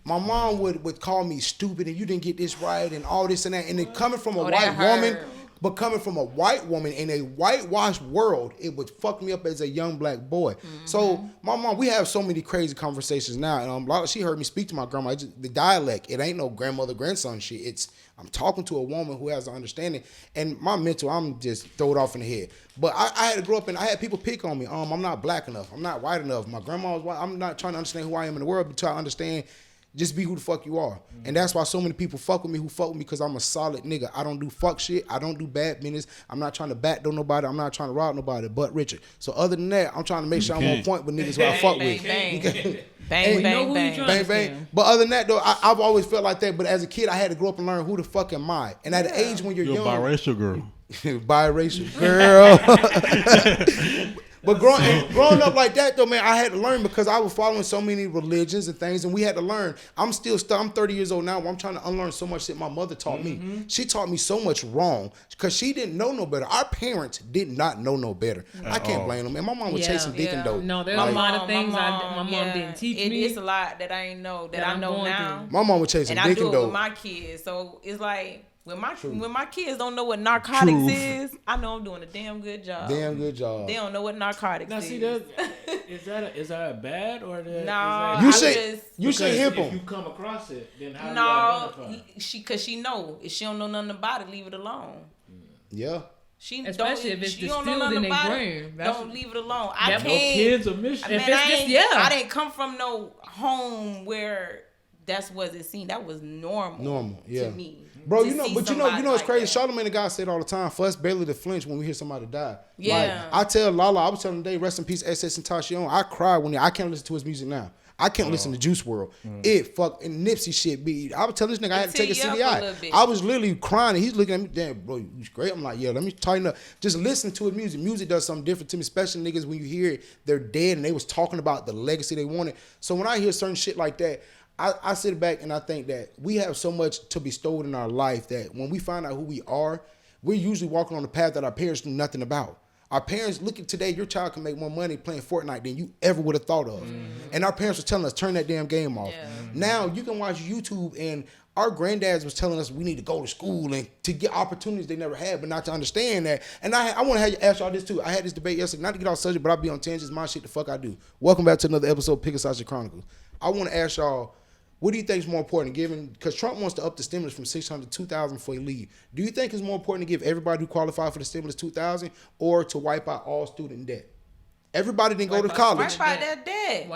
My mom would call me stupid and you didn't get this right and all this and that. And then coming from a white woman, but coming from a white woman in a whitewashed world, it would fuck me up as a young black boy. So my mom, we have so many crazy conversations now. And she heard me speak to my grandma. The dialect, it ain't no grandmother, grandson shit. I'm talking to a woman who has an understanding. And my mental, I'm just throw it off in the head. But I had to grow up and I had people pick on me. I'm not black enough. I'm not white enough. My grandma was white. I'm not trying to understand who I am in the world, but trying to understand just be who the fuck you are. And that's why so many people fuck with me because I'm a solid nigga. I don't do fuck shit. I don't do bad business. I'm not trying to backdoor nobody. I'm not trying to rob nobody but Richard. So other than that, I'm trying to make sure I'm on point with niggas who I fuck with. Bang, bang, bang. But other than that, though, I've always felt like that. But as a kid, I had to grow up and learn who the fuck am I. And at the age when you're young. Biracial girl. Biracial girl. But growing up like that, though, man, I had to learn because I was following so many religions and things, and we had to learn. I'm 30 years old now. I'm trying to unlearn so much that my mother taught me. She taught me so much wrong because she didn't know no better. Our parents did not know no better. I can't blame them. And my mom was chasing dick and dope. No, there's a lot of things my mom didn't teach me. It's a lot that I ain't know that I know now. My mom was chasing dick and dope. And I do it with my kids. So it's like, when my kids don't know what narcotics is, I know I'm doing a damn good job. They don't know what narcotics is. See, is that bad or you should hip them. If you come across it, then how do you identify? Because she know if she don't know nothing about it, leave it alone. Yeah. Especially if it's distilled in their brain. Don't leave it alone. I can't. Kids are mission. I didn't come from no home where that's what it seemed. That was normal to me. Bro, you know it's crazy. Charlamagne the guy said all the time, for us barely to flinch when we hear somebody die. Yeah. Like, I tell Lala, I was telling today, rest in peace, SS and Tashion. I cry when I can't listen to his music now. I can't listen to Juice WRLD. It fucking Nipsey shit be. I was telling this nigga I had to take a CDI. I was literally crying and he's looking at me, damn, bro, you great. I'm like, yeah, let me tighten up. Just listen to his music. Music does something different to me, especially niggas when you hear it, they're dead and they was talking about the legacy they wanted. So when I hear certain shit like that, I sit back and I think that we have so much to bestow in our life that when we find out who we are, we're usually walking on the path that our parents knew nothing about. Our parents, look at today, your child can make more money playing Fortnite than you ever would have thought of. And our parents were telling us, turn that damn game off. Now you can watch YouTube and our granddads was telling us we need to go to school and to get opportunities they never had, but not to understand that. And I want to ask y'all this too. I had this debate yesterday, not to get off subject, but I'll be on tangents, my shit, the fuck I do. Welcome back to another episode of Pickled Sausage Chronicles. I want to ask y'all, what do you think is more important, because Trump wants to up the stimulus from $600 to $2,000 for a leave. Do you think it's more important to give everybody who qualified for the stimulus $2,000 or to wipe out all student debt? Everybody didn't go to college. Wipe out that debt.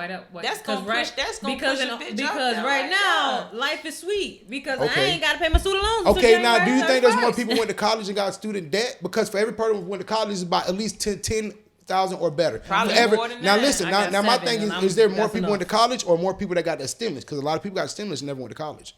That's gonna push. That's gonna push a bitch because up right now life is sweet because I ain't got to pay my student loans. Okay, now do you think there's more people went to college and got student debt? Because for every person who went to college is about at least 10,000 or better. Probably more than now that. Listen, now my thing is there more people went to college or more people that got that stimulus? Because a lot of people got stimulus and never went to college.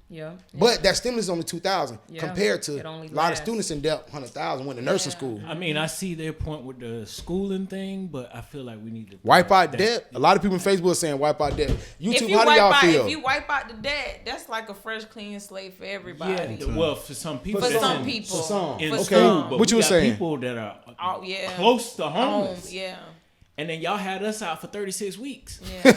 Yeah. But that stimulus is only $2,000 compared to a lot of students in debt, $100,000 went to nursing school. I mean, I see their point with the schooling thing, but I feel like we need to wipe out debt. A lot of people on Facebook are saying wipe out debt. YouTube, how do y'all feel? If you wipe out the debt, that's like a fresh, clean slate for everybody. Yeah. Well, for some people. For some people. Okay. What you were saying? People that are close to homeless. Yeah. And then y'all had us out for 36 weeks. Yeah.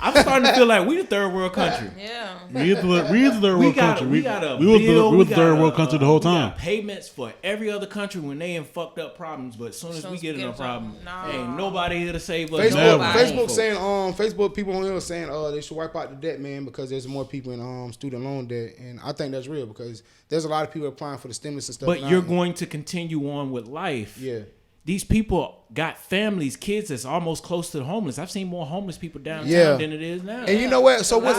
I'm starting to feel like we the third world country. Yeah. We the third world country. We was the third world country the whole time. We got payments for every other country when they in fucked up problems, but as soon as we get in a problem, ain't nobody here to save us. Facebook saying Facebook people on here saying they should wipe out the debt, man, because there's more people in student loan debt, and I think that's real because there's a lot of people applying for the stimulus and stuff. But you're going to continue on with life. Yeah. These people got families, kids that's almost close to the homeless. I've seen more homeless people downtown than it is now. And you know what? So what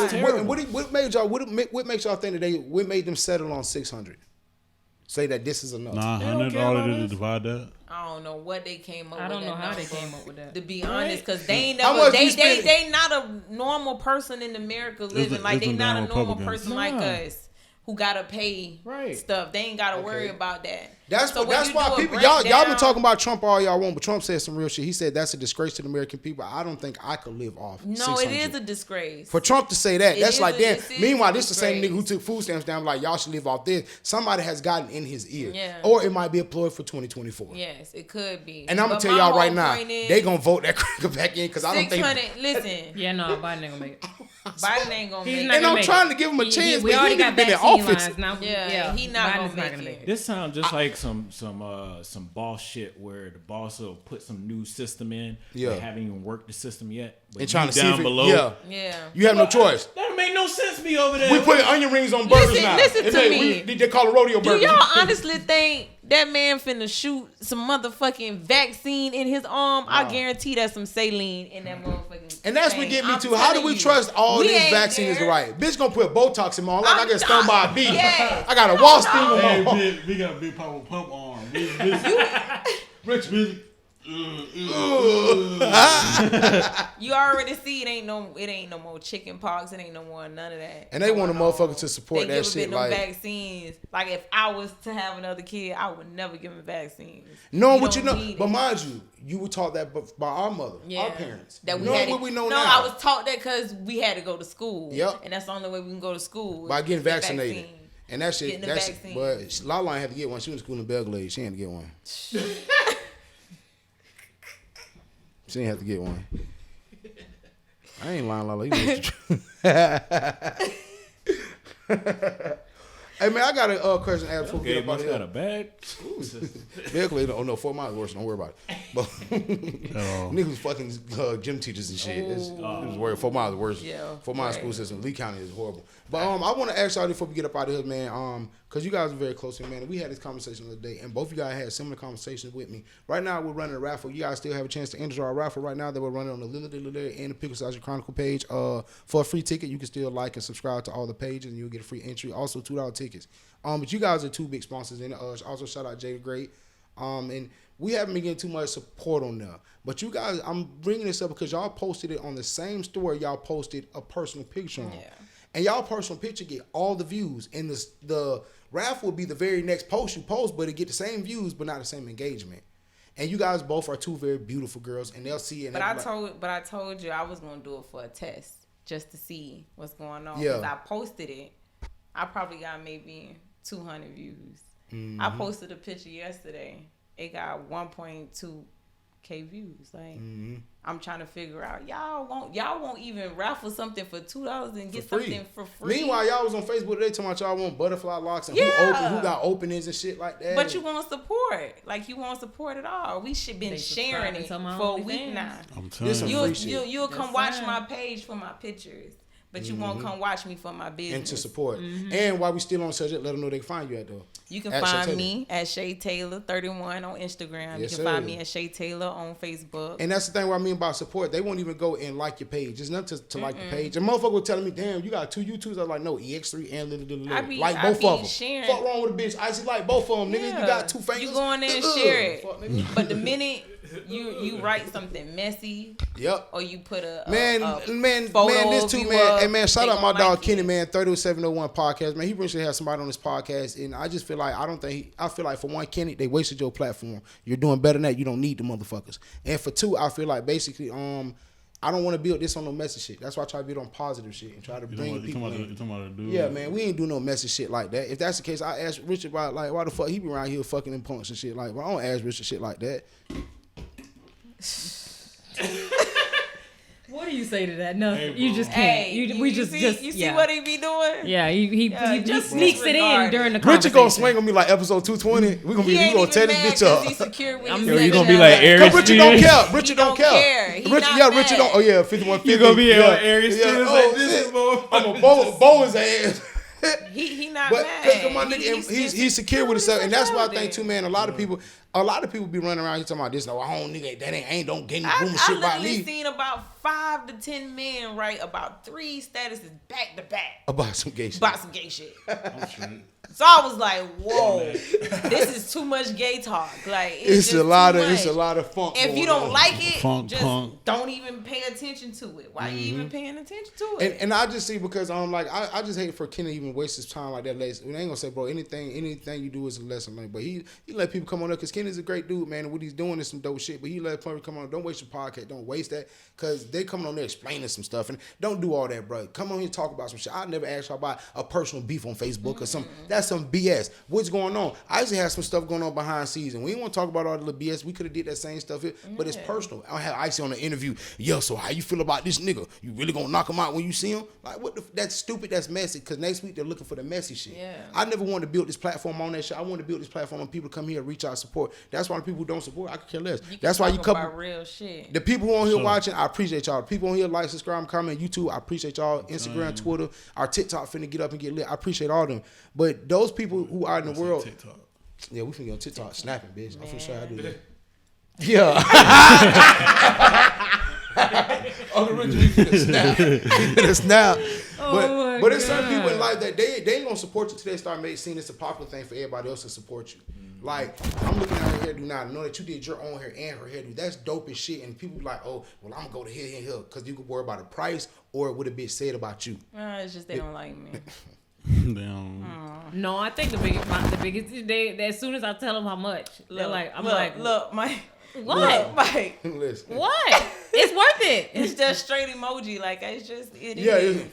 made y'all? What makes y'all think that what made them settle on 600? Say that this is enough. Nah, 100 all it is to divide that. I don't know what they came up with. I don't know how they came up with that. To be honest, because they ain't never, they not a normal person in America living. Like they not a normal person like us. who gotta pay stuff. They ain't gotta worry about that. That's why people y'all been talking about Trump all y'all want, but Trump said some real shit. He said that's a disgrace to the American people. I don't think I could live off. No, it is a disgrace for Trump to say that. That's like damn. Meanwhile, this the same nigga who took food stamps down like y'all should live off this. Somebody has gotten in his ear, or it might be a ploy for 2024. Yes, it could be. And I'm gonna tell y'all right now, they gonna vote that cracker back in because I don't think. Listen, no, Biden ain't gonna make it. Biden ain't gonna make it. And I'm trying to give him a chance. We already got been in office now. Yeah, he not gonna make it. This sounds just like some boss shit where the boss will put some new system in. They haven't even worked the system yet. But and trying to down see below. You have no choice. That don't make no sense to me over there. We put onion rings on burgers now. Listen to me. They call it rodeo burgers. Do y'all honestly think that man finna shoot some motherfucking vaccine in his arm? I guarantee that's some saline in that motherfucking. And that's what get me too. How do we trust all this vaccine is right? Bitch gonna put Botox in my arm like I get stung by a bee. I got a wasp sting on my arm. We got a big power pump arm. Rich. You already see it ain't no more chicken pox. It ain't no more none of that. And they want a motherfucker to support that shit. Like vaccines. Like if I was to have another kid, I would never give him vaccines. No, what you know, but mind you, you were taught that by our mother, our parents. That we know what we know now. No, I was taught that because we had to go to school. Yep. And that's the only way we can go to school by getting vaccinated. And that shit, but Lala had to get one. She was in school in Belgrade. She had to get one. She didn't have to get one. I ain't lying, Lala. You know the truth. Hey man, I got a question to ask before we get up out of here. Got a bag. Belgrade, oh no, 4 miles worse. Don't worry about it. But niggas fucking gym teachers and shit. It was worse. 4 miles worse. Yeah, 4 miles school system. Lee County is horrible. But I want to ask y'all before we get up out of here, man. Because you guys are very close to me, man. We had this conversation the other day, and both of you guys had similar conversations with me. Right now, we're running a raffle. You guys still have a chance to enter our raffle right now that we're running on the Lilly and the Pickled Sausage Chronicles page. For a free ticket, you can still like and subscribe to all the pages, and you'll get a free entry. Also, $2 tickets. But you guys are 2 big sponsors in it. Also, shout out Jada Great. And we haven't been getting too much support on there. But you guys, I'm bringing this up because y'all posted it on the same story y'all posted a personal picture on. Yeah. And y'all personal picture get all the views. And the raffle will be the very next post you post, but it get the same views, but not the same engagement. And you guys both are 2 very beautiful girls, and they'll see it. But I told you I was gonna do it for a test just to see what's going on. Yeah. Because I posted it. I probably got maybe 200 views. Mm-hmm. I posted a picture yesterday. It got 1.2K views. Like I'm trying to figure out y'all won't even raffle something for $2 and get something for free. Meanwhile, y'all was on Facebook today talking about y'all want butterfly locks and who got openings and shit like that. But you want support. Like you want support at all. We should been sharing it for a week now. I'm telling you. You'll come watch my page for my pictures. But you won't come watch me for my business. And to support. Mm-hmm. And while we still on the subject, let them know they can find you at though. You can find me at Shay Taylor 31 on Instagram. Yes, you can find me at Shay Taylor on Facebook. And that's the thing what I mean by support. They won't even go and like your page. It's nothing to like the page. And motherfucker was telling me, damn, you got 2 YouTubes. I was like, no, EX3 and Lilly. Like both of them. Sharing. Fuck wrong with a bitch. I just like both of them, nigga. You got 2 fingers. You go in there and share it. But the minute you write something messy, or you put a photo this too, man. Hey man, shout out my dog Kenny, man. 30701 podcast, man. He recently had somebody on this podcast, and I just feel like I feel like for one, Kenny, they wasted your platform. You're doing better than that. You don't need the motherfuckers. And for 2, I feel like basically, I don't want to build this on no messy shit. That's why I try to build on positive shit and try to bring people in. Yeah, man, we ain't do no messy shit like that. If that's the case, I asked Richard about like why the fuck he be around here fucking in punks and shit. Like, well, I don't ask Richard shit like that. What do you say to that? Nothing. Hey, you just can't. You see what he be doing? Yeah, he just sneaks it in during the conversation. Richard gonna swing on me like episode 220. We gonna tear this bitch up. He's secure with you gonna be like Aries. Richard don't care. Richard don't care. Richard don't. Oh yeah, 5150. You gonna be Aries too? I'm a bow his ass. He not mad. My nigga, he's secure with himself, and that's why I think too, man. A lot of people be running around here talking about this. No, I don't nigga. That ain't don't get any rumor shit about me. I literally seen about 5 to 10 men write about 3 statuses back to back about some gay shit. About some gay shit. So I was like, whoa, this is too much gay talk. Like it's a lot of funk. If you don't like it, just punk. don't even pay attention to it. Why you even paying attention to it? And I just see because like I just hate for Ken to even waste his time like that. I ain't gonna say, bro, anything you do is a lesson learned. But he let people come on up because Ken is a great dude, man. And what he's doing is some dope shit. But he let people come on. Don't waste your podcast. Don't waste that because they coming on there explaining some stuff and don't do all that, bro. Come on here and talk about some shit. I never asked y'all about a personal beef on Facebook or something. That's some BS. What's going on? I actually have some stuff going on behind scenes. We ain't want to talk about all the little BS. We could have did that same stuff here, but it's personal. I have Icy on the interview. Yo, so how you feel about this nigga? You really gonna knock him out when you see him? Like, that's stupid. That's messy. Because next week they're looking for the messy shit. Yeah. I never wanted to build this platform on that shit. I want to build this platform on people come here, reach out, support. That's why the people who don't support, I could care less. That's why you come about real shit. The people who on here watching, I appreciate y'all. The people on here like, subscribe, comment, YouTube, I appreciate y'all. Instagram, Twitter, our TikTok finna get up and get lit. I appreciate all of them. But those people who are in the world. TikTok. Yeah, we finna get on TikTok snapping, bitch. I'm finna show you how to do that. Yeah. Uncle Richard, we finna snap. But there's certain people in life that they ain't gonna support you till they start seeing it's a popular thing for everybody else to support you. Like, I'm looking at her hairdo now. I know that you did your own hair and her hairdo. That's dope as shit. And people be like, oh, well, I'm gonna go to here and here. Because you could worry about the price or what a bitch said about you. It's just they don't like me. No, I think the biggest they as soon as I tell them how much, they're like, look, Mike. What? Mike. Listen. What? It's worth it. It's just straight emoji. Like, it's just, it yeah, is.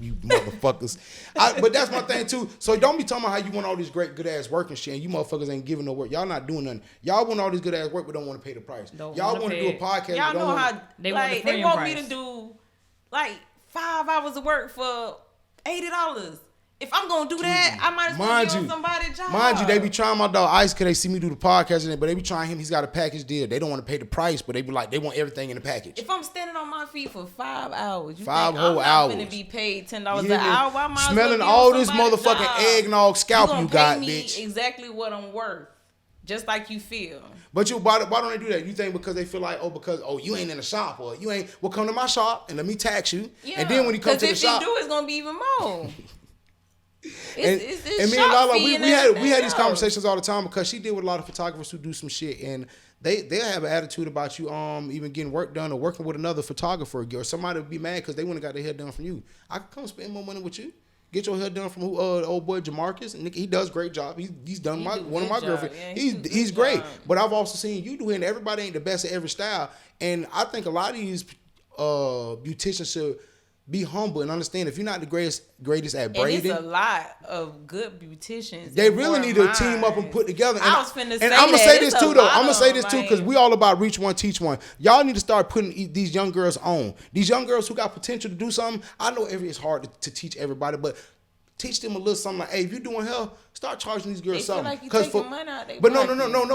You motherfuckers. But that's my thing too. So don't be talking about how you want all this great good ass work and shit and you motherfuckers ain't giving no work. Y'all not doing nothing. Y'all want all this good ass work but don't want to pay the price. Y'all want to do a podcast. Y'all know how they want me to do like 5 hours of work for $80. If I'm gonna do that, I might as well be on somebody's job. Mind you, they be trying my dog Ice because they see me do the podcast, but they be trying him. He's got a package deal. They don't want to pay the price, but they be like, they want everything in the package. If I'm standing on my feet for 5 hours, you 5 think whole hours, I'm not gonna be paid $10 an hour? Why am I smelling all this motherfucking eggnog scalp you got, bitch? Exactly what I'm worth, just like you feel. But why don't they do that? You think because they feel like, you ain't in the shop or you ain't, well, come to my shop and let me tax you. Yeah, and then when you come to the shop, if you do, it's gonna be even more. And me and Lala, we had these conversations all the time because she deal with a lot of photographers who do some shit and they have an attitude about you even getting work done or working with another photographer or somebody would be mad because they wouldn't got their hair done from you. I could come spend more money with you. Get your hair done from old boy Jamarcus. And he does a great job. He's done one of my girlfriends. Yeah, he's great. But I've also seen you do it and everybody ain't the best at every style. And I think a lot of these beauticians should be humble and understand if you're not the greatest at braiding. And it's a lot of good beauticians. They really need to team up and put together. And I was finna say and I'm gonna say this too, though. I'm gonna say this too because we all about reach one, teach one. Y'all need to start putting these young girls on. These young girls who got potential to do something. I know it's hard to teach everybody, but teach them a little something like, hey, if you're doing hell, start charging these girls something. Like you taking money out they but no.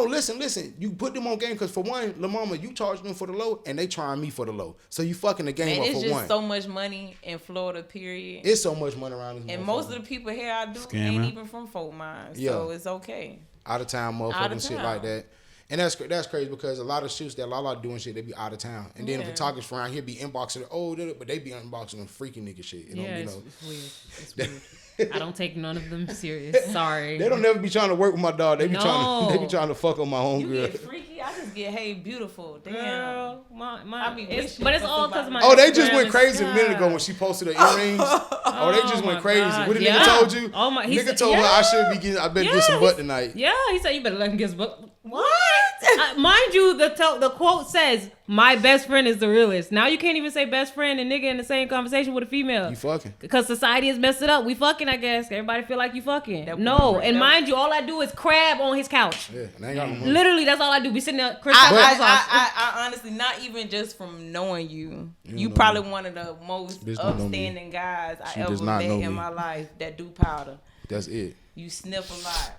Listen. You put them on game because for one, La Mama, you charge them for the low and they trying me for the low. So you fucking the game up for one. It's just so much money in Florida, period. It's so much money around this. And most of the people here I do ain't even from Fort Myers. Yeah. So it's okay. Out of town motherfucking shit like that. And that's crazy because a lot of shoots that Lala doing shit, they be out of town. And then the photographers around here be inboxing, but they be unboxing them freaking nigga shit. You know, it's weird. It's weird. I don't take none of them serious. Sorry. They don't never be trying to work with my dog. They be trying to fuck on my home girl. You get freaky. I just get hey beautiful. Damn. Girl, but it's all because of my. Oh, they just went crazy a minute ago when she posted her earrings. They just went crazy. God. What the nigga told you? Oh my! Nigga told her I better get some butt tonight. Yeah, he said you better let him get some butt. What? Mind you, the quote says, "My best friend is the realest." Now you can't even say best friend and nigga in the same conversation with a female. You fucking. Because society has messed it up. We fucking, I guess. Everybody feel like you fucking. Mind you, all I do is crab on his couch. Yeah, and I ain't got no money. Literally, that's all I do. Be sitting there. I honestly, not even just from knowing you, you probably one of the most upstanding guys I ever met in my life that do powder. That's it. You sniff a lot.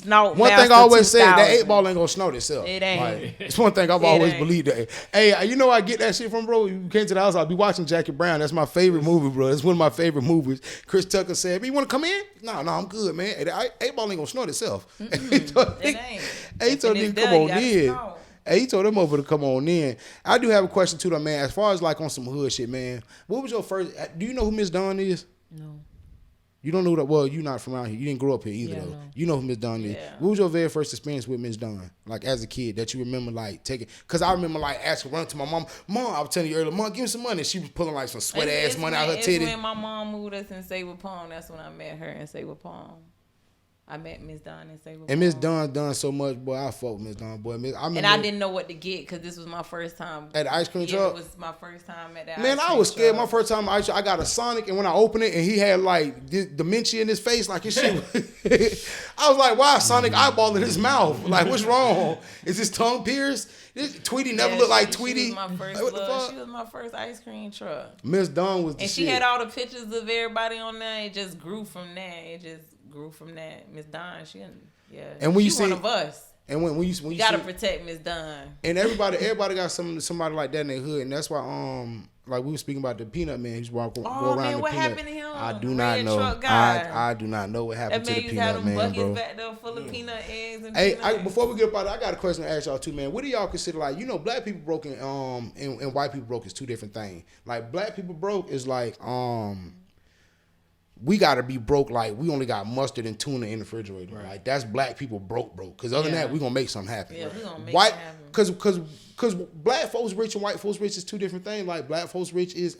One thing I always say, that 8-ball ain't gonna snort itself. It ain't. Like, it's one thing I've always believed that. Hey, you know where I get that shit from, bro? You came to the house, I'll be watching Jackie Brown. That's my favorite movie, bro. It's one of my favorite movies. Chris Tucker said, "You want to come in?" No, I'm good, man. 8-ball ain't gonna snort itself. It ain't. He told him, come on in. Hey, he told them over to come on in. I do have a question too, though, man. As far as like on some hood shit, man. What was your first? Do you know who Miss Dawn is? No. You don't know that. Well, you not from around here. You didn't grow up here either, though. No. You know who Miss Dunn is. Yeah. What was your very first experience with Miss Dunn? Like as a kid that you remember like taking? Because I remember like asking, running to my mom. Mom, I was telling you earlier, Mom, give me some money. She was pulling like some sweat ass money out her titty. It's when my mom moved us in Sable Palm. That's when I met her in Sable Palm. I met Miss Dunn and Sable. And Miss Dunn done so much, boy. I fuck with Miss Dunn, boy. I didn't know what to get because this was my first time at the ice cream truck. It was my first time at that. Man, I was scared. My first time, I got a Sonic, and when I opened it, and he had like dementia in his face, like his shit. I was like, "Why Sonic eyeball in his mouth? Like, what's wrong? Is his tongue pierced?" Tweety never looked like Tweety. She was my first ice cream truck. Miss Dunn was the shit. And she had all the pictures of everybody on there. It just grew from there. Miss Dunn, and when you see one of us, and when you gotta protect Miss Dunn, and everybody got somebody like that in their hood, and that's why like we were speaking about the peanut man who's walking around. Man, what peanut. happened to him? I do not know. I do not know what happened to the peanut man, bro. Back there full of peanut eggs and before we get up out of it, I got a question to ask y'all too, man. What do y'all consider like black people broke and white people broke is two different things. Like black people broke is like we gotta be broke like we only got mustard and tuna in the refrigerator. Right. Like that's black people broke. Cause other than that, we gonna make something happen. Yeah, we gonna make something happen. Cause black folks rich and white folks rich is two different things. Like black folks rich is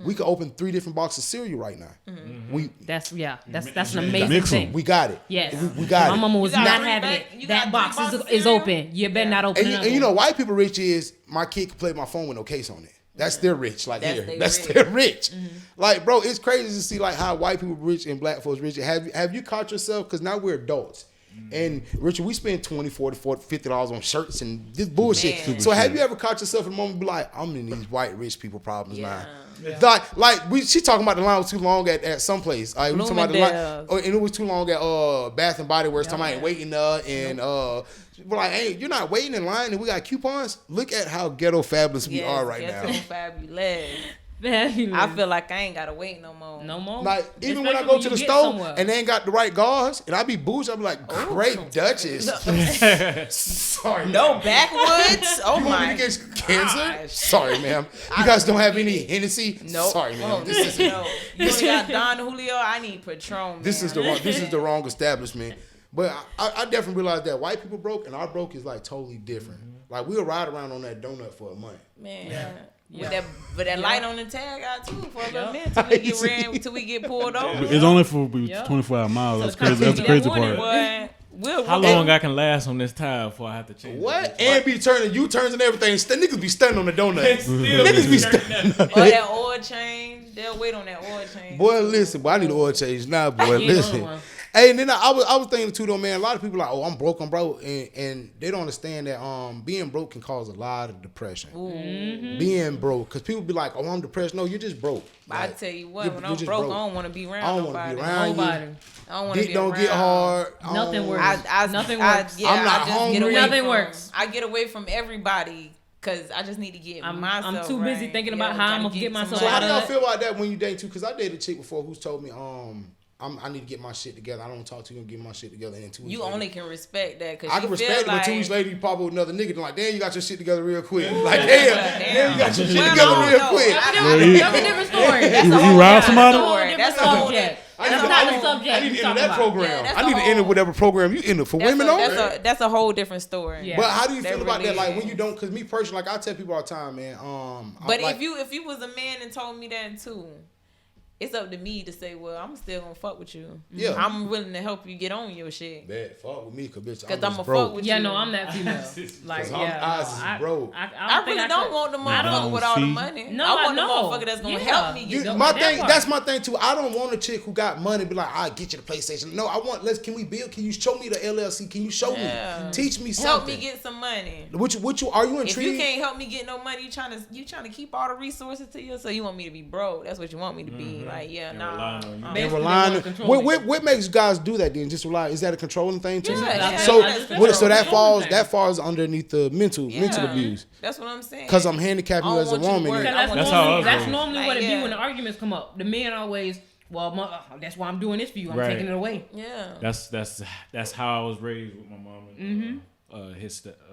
we could open 3 different boxes of cereal right now. Mm-hmm. That's an amazing thing. We got it. Yes, we got it. My mama was not having it. That box is open. You better not open it. And white people rich is my kid can play my phone with no case on it. That's their rich, like that's here. That's their rich. Mm-hmm. Like, bro, it's crazy to see like how white people rich and black folks rich. Have you caught yourself? Because now we're adults. And Richard, we spend $20, $40, $50 on shirts and this bullshit. Man. So have you ever caught yourself in a moment be like, I'm in these white rich people problems now? Yeah. She talking about the line was too long at some place. We talking about the line, and it was too long at Bath and Body Works. Talking about waiting and we're like, hey, you're not waiting in line and we got coupons. Look at how ghetto fabulous we are right now. Ghetto fabulous. I feel like I ain't gotta wait no more. Like even when I go to the store and they ain't got the right gauze and I be bougie, I be like, great Duchess. Sorry. No backwoods. Oh my. You get cancer? Sorry, ma'am. You guys don't have any Hennessy? Nope. Sorry, ma'am. You only got Don Julio. I need Patron. This is the wrong establishment. But I definitely realized that white people broke and our broke is like totally different. Like we'll ride around on that donut for a month. Man. Yeah. With that light on the tag out too for a little minute till we get pulled over. It's only for 24 miles. That's crazy. That's the crazy part. How long I can last on this tire before I have to change? What? And be turning U-turns and everything. Niggas be stunning on the donuts. Niggas be stunning. Or that oil change. They'll wait on that oil change. Boy, listen. Boy, I need an oil change now. Boy, listen. Hey, and then I was thinking too though, man. A lot of people are like, oh, I'm broke, and they don't understand that being broke can cause a lot of depression. Mm-hmm. Being broke, because people be like, oh, I'm depressed. No, you're just broke. Like, I tell you what, when I'm broke, I don't want to be around nobody. I don't want to be around. Don't get hard. Nothing works. Nothing works. I'm not hungry. Nothing works. I get away from everybody. Cause I just need to get myself. I'm too busy thinking about how I'm gonna get myself. So how do y'all feel about that when you date too? Cause I dated a chick before who's told me I need to get my shit together. I don't talk to you and get my shit together in 2 weeks. You only can respect that because I can respect it, but 2 weeks later you pop up with another nigga. Like, damn, you got your shit together real quick. Like, damn, you got your shit together real quick. That's a different story. You robbed somebody? That's a subject. That's not the subject. I need to enter that program. I need to enter whatever program you enter for women on. That's a whole different story. Yeah. But how do you feel about that? Like when you don't, because me personally, like I tell people all the time, man. But if you was a man and told me that too, it's up to me to say, well, I'm still gonna fuck with you. Yeah, I'm willing to help you get on your shit. Man, fuck with me, cause bitch, I'm gonna fuck with you. Yeah, no, I'm that female. Like, I'm broke. I really don't want the motherfucker with all the money. No, I want the motherfucker that's gonna help me get that's my thing too. I don't want a chick who got money be like, I'll get you the PlayStation. No, I want. Can we build? Can you show me the LLC? Can you show me? Teach me something. Help me get some money. What you are you intrigued? If you can't help me get no money, you trying to keep all the resources to you. So you want me to be broke? That's what you want me to be. Like, nah. What makes guys do that then? Just rely? Is that a controlling thing too? Yeah, so that falls underneath the mental abuse. That's what I'm saying. Because I'm handicapping you as a woman. That's normally what it be when the arguments come up. The men always, well, that's why I'm doing this for you. I'm taking it away. Yeah. That's how I was raised with my mom. And,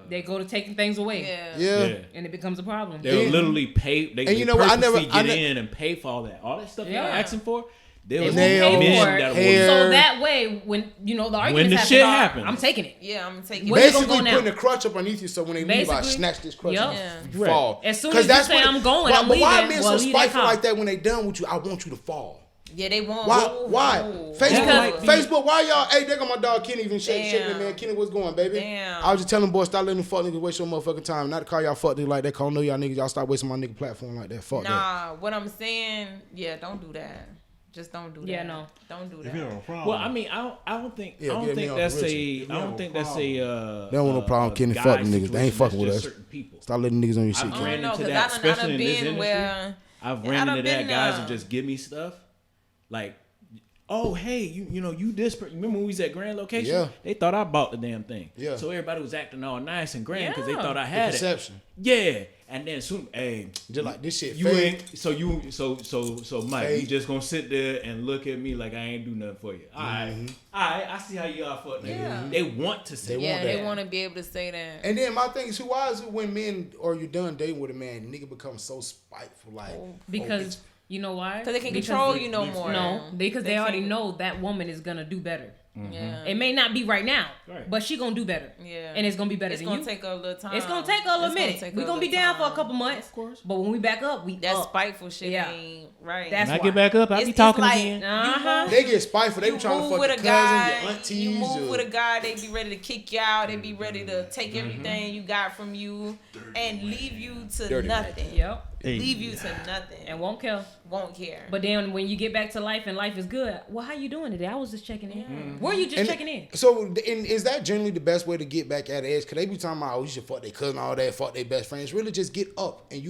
they go to taking things away. Yeah. And it becomes a problem. They literally pay. They purposely get in and pay for all that stuff you're asking for. There was nails, hair. So that way, when the arguments when the shit happens, I'm taking it. Yeah, I'm taking it. Basically putting a crutch up underneath you, so when they leave, I snatch this crutch and you fall. As soon as you say I'm going, I'm leaving. Why men so spiteful like that when they done with you? I want you to fall. Yeah, they won't. Why? Facebook, why y'all? Hey, there go my dog Kenny even shaking me, man. Kenny, what's going, baby? Damn. I was just telling boys, stop letting them fuck niggas waste your motherfucking time. Not to call y'all fuck niggas like that, cause I know y'all niggas, y'all stop wasting my nigga platform like that. Fuck that. Nah, what I'm saying, don't do that. Just don't do that. Yeah, no. Don't do that. If you have a problem. Well, I mean, I don't think that's a. They don't want no problem Kenny fucking niggas. They ain't fucking with us. Stop letting niggas on your shit. I've ran into that, especially in this industry. I've ran into that guys who just give me stuff like, oh, hey, you this person. Remember when we was at Grand Location? Yeah. They thought I bought the damn thing. Yeah. So everybody was acting all nice and grand because they thought I had perception. Yeah. And then soon, just like this shit. You fake. ain't so Mike, you just gonna sit there and look at me like I ain't do nothing for you. All right, I see how you are fuck niggas. Yeah. They want to say they want to be able to say that. And then my thing is, why is it when men or you done dating with a man, nigga becomes so spiteful, like because. You know why? Because they can control you no more. No, because they already know that woman is gonna do better. Mm-hmm. Yeah. It may not be right now, but she gonna do better. Yeah. And it's gonna be better than you. It's gonna take a little time. It's gonna take a little minute. We're gonna be down for a couple months, of course. But when we back up, that spiteful shit ain't right. That's when I get back up, I be talking again. They get spiteful. They be trying to fuck your cousin, your aunties. You move with a guy, they be ready to kick you out. They be ready to take everything you got from you and leave you to nothing. Yep. Leave you to nothing. And won't care. But then when you get back to life and life is good, well, how you doing today? I was just checking in. Were you just checking in? So, is that generally the best way to get back at edge? Because they be talking about, you should fuck their cousin, all that, fuck their best friends. Really just get up and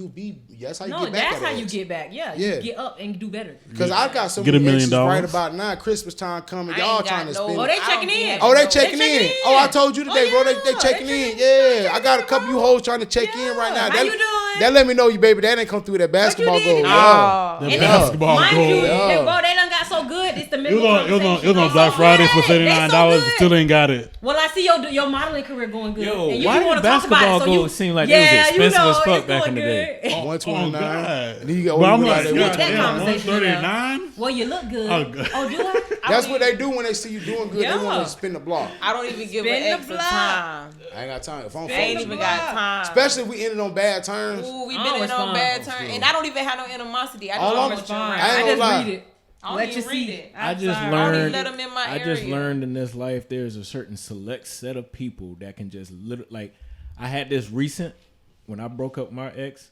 that's how you get back at edge. That's how you get back. Yeah. You get up and do better. Because I got some exes right about now. Christmas time coming. Y'all trying to spend. Oh, they checking in. Oh, they checking in. Oh, I told you today, bro. They checking in. Yeah. I got a couple of you hoes trying to check in right now. How you doing? That let me know you, baby. That ain't come through that basketball goal. The basketball goal. Bro, they done got so good. It's the middle. It was on Black Friday for $79. Still ain't got it. Well, I see your modeling career going good. Yo, why did basketball goals seem like it was expensive as fuck back in the day? 129. Then you got I'm like, that 139. Well, you look good. Oh, do I? That's what they do when they see you doing good. They want to spin the block. I don't even give an extra time. I ain't got time. If I'm I ain't even got time. Especially if we ended on bad terms. Ooh, we been in on bad terms. And I don't even have no animosity. I just read it. Let you read it. I just learned in this life there's a certain select set of people that can just literally, I had this recent when I broke up with my ex.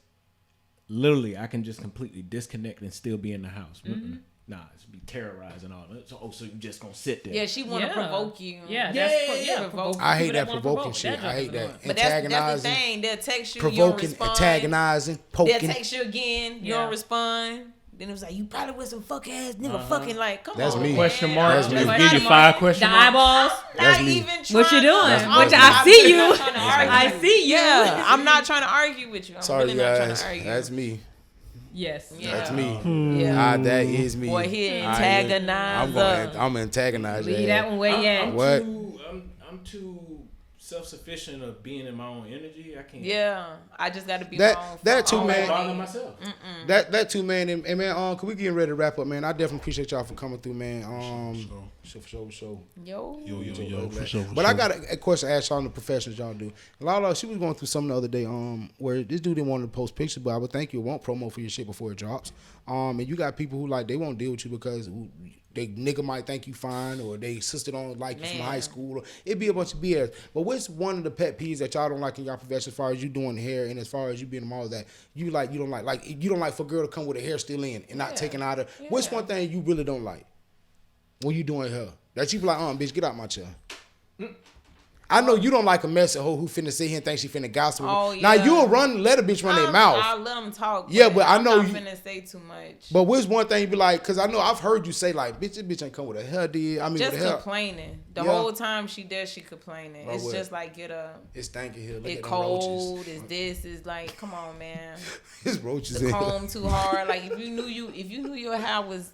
Literally, I can just completely disconnect and still be in the house. Mm-hmm. Nah, it's be terrorizing all that. So you just gonna sit there? Yeah, she want to provoke you. Provoke. I hate that provoking shit. I hate that but that's the thing. They'll text you, provoking, you don't respond. antagonizing, poking. They'll text you again, you don't respond. Then it was like, you probably with some fuck ass nigga fucking like, come that's on. Me. Question mark. That's me. Give you 5 question marks. The eyeballs. Not even trying. What you doing? Which I see you. I see you. Yeah, I'm not trying to argue with you. I'm Sorry, really guys. not trying to argue. That's me. Yes. Yeah. That's me. Yeah. That is me. Boy, he antagonize. I'm antagonize. Leave that one where you at. What? I'm too self-sufficient of being in my own energy. I can't. Yeah, I just got to be my own. That too, man. Bother myself. That too, man. And man, can we get ready to wrap up, man? I definitely appreciate y'all for coming through, man. For sure. Yo, for sure. But I got a question to ask y'all on the professions y'all do. Lala, she was going through something the other day, where this dude didn't want to post pictures, but I would think you won't promo for your shit before it drops. And you got people who they won't deal with you because they nigga might think you fine, or they sister don't like you from high school, or it'd be a bunch of BS. But what's one of the pet peeves that y'all don't like in y'all profession, as far as you doing hair and as far as you being all that you don't like for a girl to come with her hair still in and not taking out of. What's one thing you really don't like when you doing hair that you be like, bitch, get out my chair? I know you don't like a mess of hoe who finna sit here and think she finna gossip. Oh, yeah. Now you'll let a bitch run their mouth. I'll let them talk. Yeah, but I know I'm not finna say too much. But what's one thing you be like? Because I know I've heard you say like, bitch, this bitch ain't come with a hair did. I mean, just with a hair. Complaining. The whole time she does, she complaining. It's just like, get up. It's stinking here. Look it's cold. It's this. It's like, come on, man. It's roaches. The comb too hard. Like if you knew your hair was,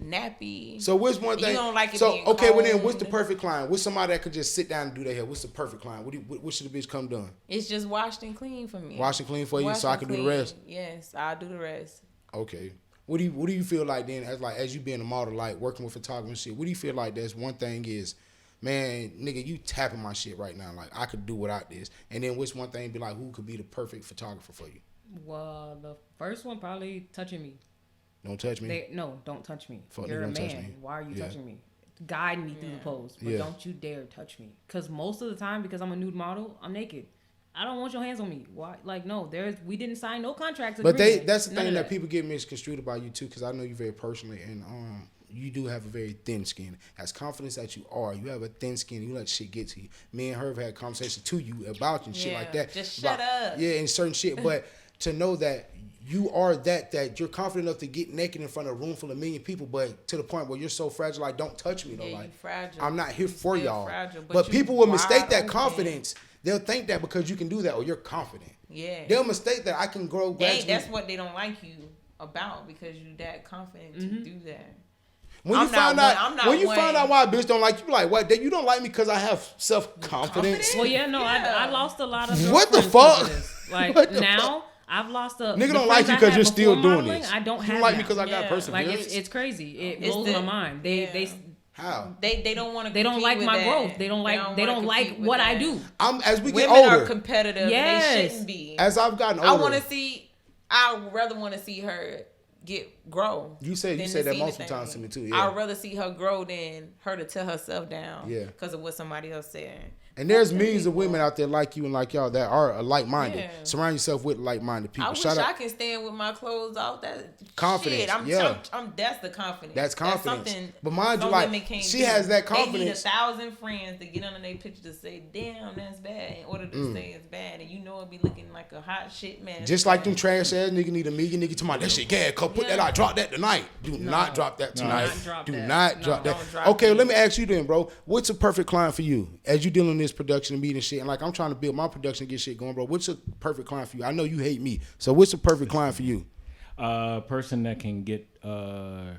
nappy. So what's one thing? You don't like it. So being okay, cold. well then, what's the perfect client? What's somebody that could just sit down and do their hair? What's the perfect client? What should the bitch come done? It's just washed and clean for me. Washed and clean for you, so I can do the rest. Yes, I'll do the rest. Okay. What do you feel like then as you being a model, like working with photography and shit? What do you feel like that's one thing is, man, nigga, you tapping my shit right now. Like I could do without this. And then which one thing be like, who could be the perfect photographer for you? Well, the first one probably touching me. Don't touch me. Don't touch me. Fuck, you're a man. touch me. Why are you touching me? Guide me through the pose, but don't you dare touch me. Because most of the time, because I'm a nude model, I'm naked. I don't want your hands on me. Why? Like, no, we didn't sign no contracts. But that's the thing that people get misconstrued about you too, because I know you very personally, and you do have a very thin skin. As confident as you are, you have a thin skin. You let shit get to you. Me and her have had conversations to you about you and shit like that. Just shut up. Yeah, and certain shit. But to know that you are that you're confident enough to get naked in front of a room full of 1 million people, but to the point where you're so fragile, like, don't touch me though. Yeah, like, fragile. I'm not here for y'all. Fragile, but people will mistake that confidence. They'll think that because you can do that or you're confident. Yeah. They'll mistake that I can grow gradually. That's what they don't like you about, because you're that confident to do that. When you find out why a bitch don't like you, like, what? You don't like me because I have self-confidence? Well, I lost a lot of what the fuck? Like, now, I've lost a... Nigga don't like you because you're still doing this. I don't have you don't like me because I got perseverance? Like, it's crazy. It blows my mind. How? They don't want to. They don't like my growth. They don't like what I do. As we get Women older, are competitive. Yes. And they shouldn't be. As I've gotten older, I rather want to see her grow. You said that multiple times to me too. Yeah. I'd rather see her grow than her to tear herself down. Yeah. Because of what somebody else said. And there's millions of women out there like you and like y'all that are like-minded. Yeah. Surround yourself with like-minded people. I wish I can stand with my clothes off. That confidence. Shit, that's the confidence. That's confidence. That's something. But mind you, like, she has that confidence. They need 1,000 friends to get under their picture to say, "Damn, that's bad," in order to say it's bad, and you know it be looking like a hot shit, man. Just like them trash ass nigga need a million nigga to my that shit. Yeah, put that out. Drop that tonight. Do not drop that tonight. Do not drop that. Okay, let me ask you then, bro. What's a perfect client for you as you dealing in this production and meeting shit, and like I'm trying to build my production, get shit going, bro? What's a perfect client for you? I know you hate me, so what's a perfect client for you? Person that can get. I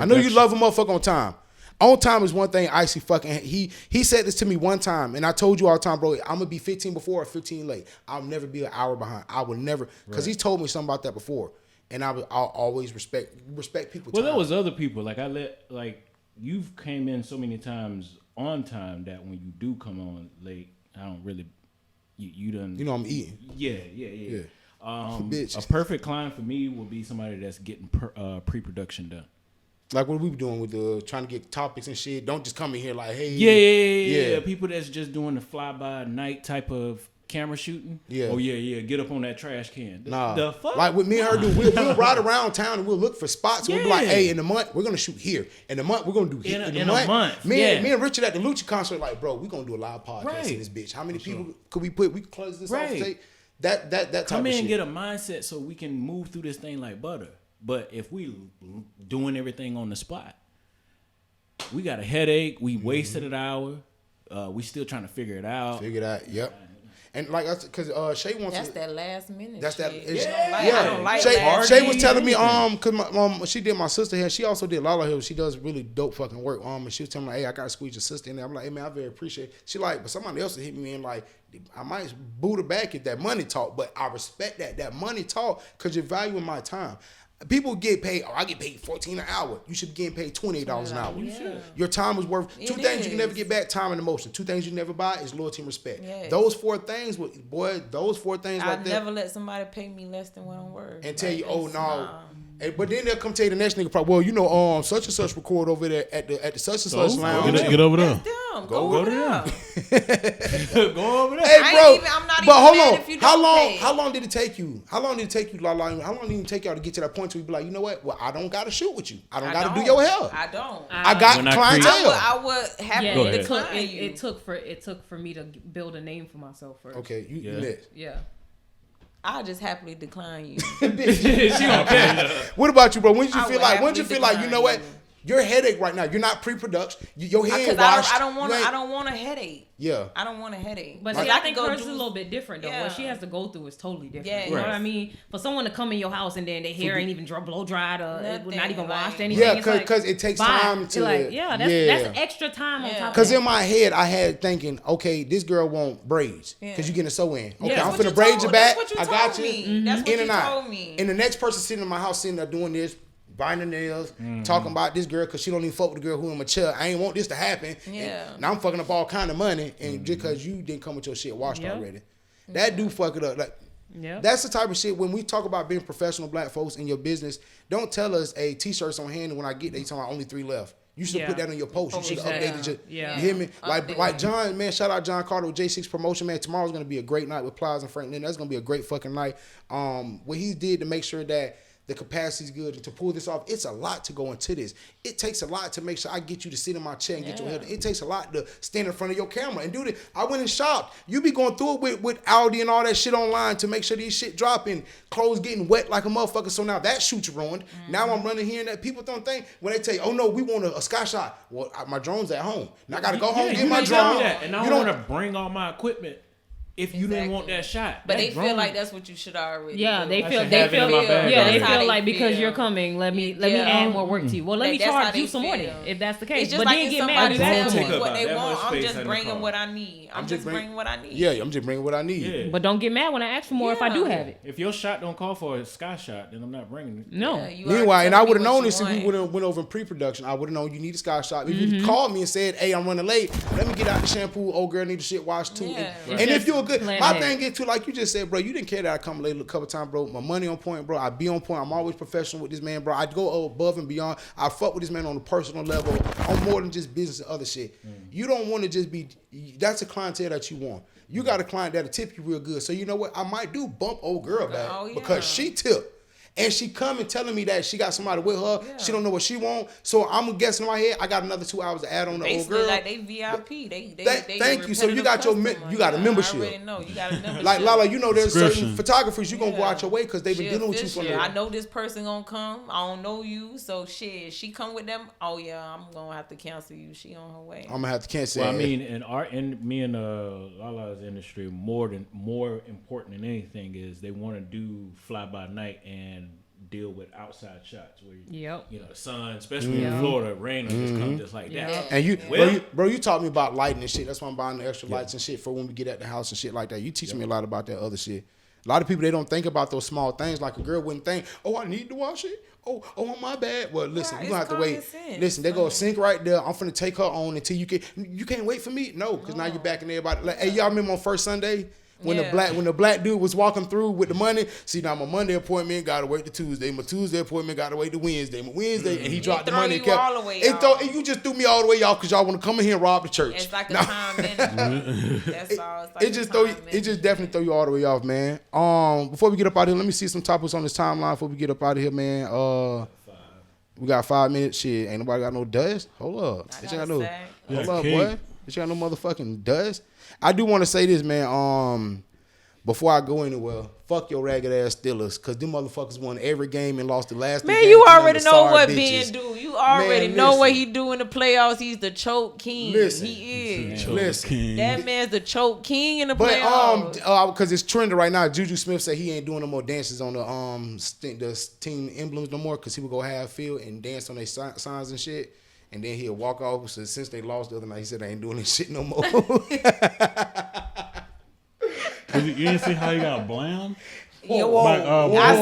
know you love a motherfucker on time. On time is one thing. Icy fucking. He said this to me one time, and I told you all the time, bro. I'm gonna be 15 before or 15 late. I'll never be an hour behind. I will never, because he told me something about that before, and I'll always respect people. Well, there was other people you've came in so many times on time that when you do come on late, I don't really, you done. You know I'm eating. Yeah. A perfect client for me will be somebody that's getting pre-production done. Like what we were doing with trying to get topics and shit. Don't just come in here like, hey. Yeah. People that's just doing the fly-by-night type of camera shooting. Yeah. Oh, yeah. Get up on that trash can. Nah. The fuck? Like what me and her do, we'll ride around town and we'll look for spots. Yeah. We'll be like, hey, in the month, we're going to shoot here. In the month, we're going to do here. In a month. Me and Richard at the Lucha concert, like, bro, we're going to do a live podcast in this bitch. How many people could we put? We can close this off and take that type come in of and shit. get a mindset so we can move through this thing like butter. But if we doing everything on the spot, we got a headache. We wasted an hour. We still trying to figure it out. Yep. And like, because Shay wants. That's that last minute. That's that. I don't like Shay was telling me because my mom, she did my sister hair. She also did Lala hair. She does really dope fucking work. And she was telling me, hey, I gotta squeeze your sister in there. I'm like, hey man, I very appreciate it. She like, but somebody else will hit me in like, I might boot her back if that money talk, but I respect that money talk because you're valuing my time. People get paid. I get paid $14 an hour. You should be getting paid $28 an hour. Yeah. Your time is worth two things you can never get back: time and emotion. 2 things you never buy is loyalty and respect. Yes. Those 4 things, those 4 things. I'd never let somebody pay me less than what I'm worth. And tell you, oh no. But then they'll come tell you the next nigga, probably, well, you know, such and such record over there at the such and such lounge. Get over there. Go over there. Go over there. Hey, bro. I'm not but hold mad on. if you don't pay. How long did it take you? How long did it take you, Lala? How long did it take y'all to get to that point where you be like, you know what? Well, I don't got to shoot with you. I don't got to do your hair. I don't. I got clientele. I would happily decline you. It took for me to build a name for myself first. Okay, you next. Yeah. I'll just happily decline you. She don't care. What about you, bro? When did you feel like, you know what? Your headache right now. You're not pre-production. Your hair washed. I don't want a headache. Yeah. I don't want a headache. But see, I think hers is a little bit different though. Yeah. What she has to go through is totally different. Yeah, you know what I mean? For someone to come in your house and then their hair ain't even blow dried or not even washed anything. Yeah, because it takes time to. That's extra time on top of that. Because in my head, I had thinking, okay, this girl want braids because you getting a sew-in. Okay, I'm finna braid your back. I got you. That's what you told me. And the next person sitting in my house sitting there doing this. biting nails, talking about this girl because she don't even fuck with the girl who in my chair. I ain't want this to happen. Yeah. And now I'm fucking up all kind of money, and just because you didn't come with your shit washed already. That do fuck it up. Like, that's the type of shit when we talk about being professional black folks in your business. Don't tell us a t-shirt's on hand and when I get there, you talking about only 3 left. You should put that on your post. You should have updated your. You hear me? Like John, man. Shout out John Carter with J6 Promotion, man. Tomorrow's gonna be a great night with Plies and Franklin. That's gonna be a great fucking night. What he did to make sure that the capacity's good and to pull this off, it's a lot to go into this. It takes a lot to make sure I get you to sit in my chair and get your head. It takes a lot to stand in front of your camera and do this. I went and shopped. You be going through it with Aldi and all that shit online to make sure these shit dropping, clothes getting wet like a motherfucker. So now that shoot's ruined. Now I'm running here and that people don't think when they tell you, oh no, we want a sky shot. Well, my drone's at home. Now I gotta go home and get my drone. And I don't want to bring all my equipment. If you didn't want that shot, but they feel like that's what you should already. Yeah, do. they feel like because you're coming, let me add more work to you. Well, let me charge you some more if that's the case. But then get mad at what they want. I'm just bringing what I need. I'm just bringing what I need. Yeah, I'm just bringing what I need. Yeah. But don't get mad when I ask for more if I do have it. If your shot don't call for a sky shot, then I'm not bringing it. No. Meanwhile, and I would have known this if we went over in pre-production. I would have known you need a sky shot. If you called me and said, "Hey, I'm running late. Let me get out the shampoo. Old girl need the shit washed too." And if you're good, my thing get to like you just said, bro, you didn't care that I come late a couple times, bro. My money on point, bro. I be on point. I'm always professional with this man, bro. I go above and beyond. I fuck with this man on a personal level. I'm more than just business and other shit. You don't want to just be, that's a clientele that you want. You got a client that'll tip you real good. So you know what? I might do bump old girl back because she tipped. And she coming telling me that she got somebody with her. Yeah. She don't know what she want. So I'm guessing in my head, I got another 2 hours to add on the old girl. Like they VIP. They thank you. So you got you got a membership. I already know. You got a membership. Like Lala, you know there's certain photographers you gonna go out your way because they've been dealing with you for I know this person gonna come. I don't know you. So shit, she come with them. Oh yeah, I'm gonna have to cancel you. She on her way. I'm gonna have to cancel. Well, I mean, in me and Lala's industry, more important than anything is they want to do fly by night and deal with outside shots where you know the sun, especially in Florida, rain will just come just like that. And you taught me about lighting and shit. That's why I'm buying the extra lights and shit for when we get at the house and shit like that. You teach me a lot about that other shit. A lot of people, they don't think about those small things. Like a girl wouldn't think, oh, I need to wash it. Oh, my bad. Well, listen, you're going to have to wait. Listen, they go sink right there. I'm finna take her on until you can't wait for me. No, because now you're backing everybody. Like, hey, y'all remember on first Sunday? When the black dude was walking through with the money, see now my Monday appointment gotta wait to Tuesday. My Tuesday appointment gotta wait to Wednesday. My Wednesday and he dropped the money. You just threw me all the way off because y'all want to come in here and rob the church. It's like a time management. That's all. It just definitely throw you all the way off, man. Before we get up out of here, let me see some topics on this timeline before we get up out of here, man. We got 5 minutes. Shit, ain't nobody got no dust. Hold up, boy. Bitch, got no motherfucking dust. I do want to say this, man. Before I go anywhere, fuck your ragged ass Steelers, cause them motherfuckers won every game and lost the last. Man, you already know what Ben do. You already know what he do in the playoffs. He's the choke king. He is. Listen, that man's the choke king in the playoffs. Cause it's trending right now. Juju Smith said he ain't doing no more dances on the team emblems no more, cause he would go half field and dance on their signs and shit. And then he'll walk off. So since they lost the other night, he said, I ain't doing this shit no more. You didn't see how he got blammed? I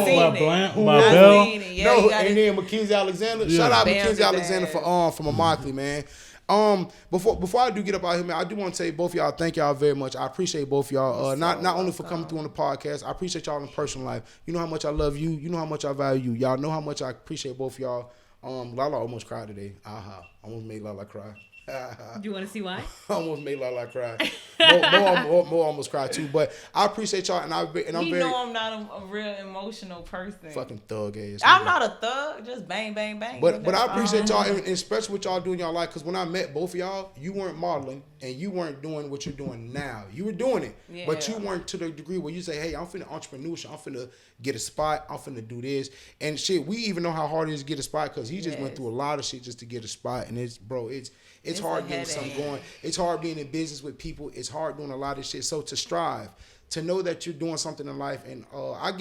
seen it. By Bell? Yeah, and then Mackenzie Alexander. Yeah. Shout out Mackenzie Alexander from Immokalee, man. Before I do get up out here, man, I do want to say both of y'all, thank y'all very much. I appreciate both of y'all. Not only for coming through on the podcast, I appreciate y'all in personal life. You know how much I love you. You know how much I value you. Y'all know how much I appreciate both of y'all. Lala almost cried today. Almost made Lala cry. Do you want to see why? Almost made Lala cry. More almost cried too. But I appreciate y'all, and I'm very. I'm not a real emotional person. Fucking thug ass. I'm not a thug. Just bang, bang, bang. But I appreciate y'all, and especially what y'all do in y'all life. Because when I met both of y'all, you weren't modeling, and you weren't doing what you're doing now. You were doing it, but you weren't to the degree where you say, "Hey, I'm finna entrepreneurship. I'm finna get a spot. I'm finna do this and shit." We even know how hard it is to get a spot because he just went through a lot of shit just to get a spot, and it's hard getting something going. It's hard being in business with people. It's hard doing a lot of shit. So to strive, to know that you're doing something in life, and let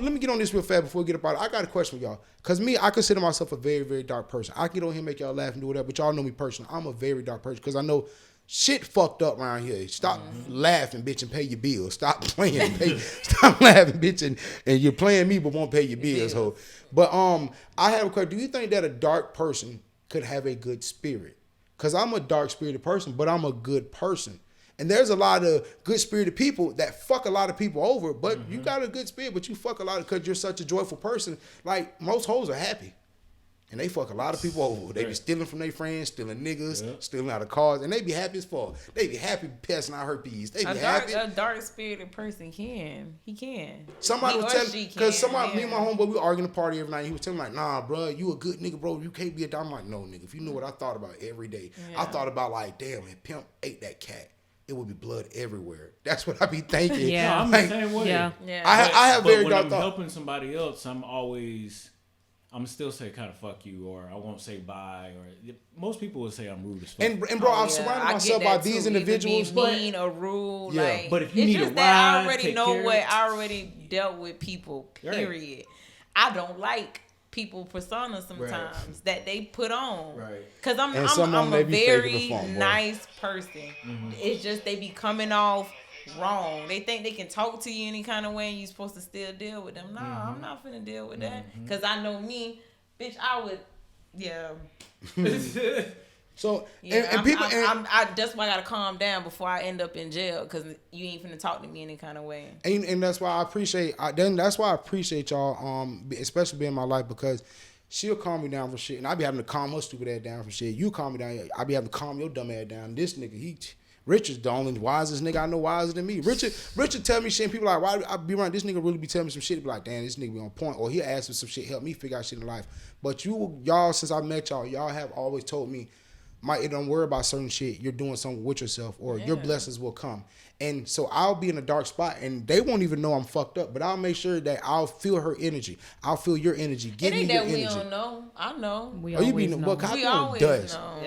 me get on this real fast before we get up out. I got a question for y'all. Because me, I consider myself a very, very dark person. I can get on here and make y'all laugh and do whatever, but y'all know me personally. I'm a very dark person because I know Shit fucked up around here. Stop laughing, bitch, and pay your bills. Stop playing. Stop laughing, bitch, and you're playing me but won't pay your bills, ho. But I have a question. Do you think that a dark person could have a good spirit? Because I'm a dark-spirited person, but I'm a good person. And there's a lot of good-spirited people that fuck a lot of people over, but you got a good spirit, but you fuck a lot of, because you're such a joyful person. Like, most hoes are happy. And they fuck a lot of people over. They be stealing from their friends, stealing niggas, stealing out of cars, and they be happy as fuck. They be happy passing out herpes. They be happy. A dark-spirited person can. He can. Somebody was telling, because somebody, me and my homeboy, we arguing the party every night. He was telling me like, nah, bro, you a good nigga, bro. You can't be a dog. I'm like, no, nigga. If you know what I thought about every day, I thought about like, damn, if Pimp ate that cat, it would be blood everywhere. That's what I be thinking. Yeah, no, I'm the same way. Yeah. I have very dark thoughts. When I'm helping somebody else, I'm still say kind of fuck you, or I won't say bye, or most people will say I'm rude as fuck. And bro, I'm surrounding myself by these individuals. Mean or rude, like. But if you need a ride, I already know what I already dealt with people. Period. Right. I don't like people persona sometimes that they put on. Right. Because I'm a very nice person. Mm-hmm. It's just they be coming off wrong. They think they can talk to you any kind of way and you're supposed to still deal with them. Nah, I'm not finna deal with that. Because I know me, bitch, I would, So, yeah, and people... that's why I gotta calm down before I end up in jail, because you ain't finna talk to me any kind of way. And that's why I appreciate... that's why I appreciate y'all, especially being in my life, because she'll calm me down for shit, and I be having to calm her stupid ass down for shit. You calm me down, I be having to calm your dumb ass down. This nigga, Richard's the only wisest nigga I know wiser than me. Richard tell me shit, and people like, why I be around this nigga really be telling me some shit, be like, damn, this nigga be on point, or he'll ask me some shit, help me figure out shit in life. But y'all, since I met y'all have always told me, Mike, don't worry about certain shit. You're doing something with yourself, or your blessings will come. And so I'll be in a dark spot, and they won't even know I'm fucked up. But I'll make sure that I'll feel her energy. I'll feel your energy. Give me your energy. We don't know. I know. We always know. We always know.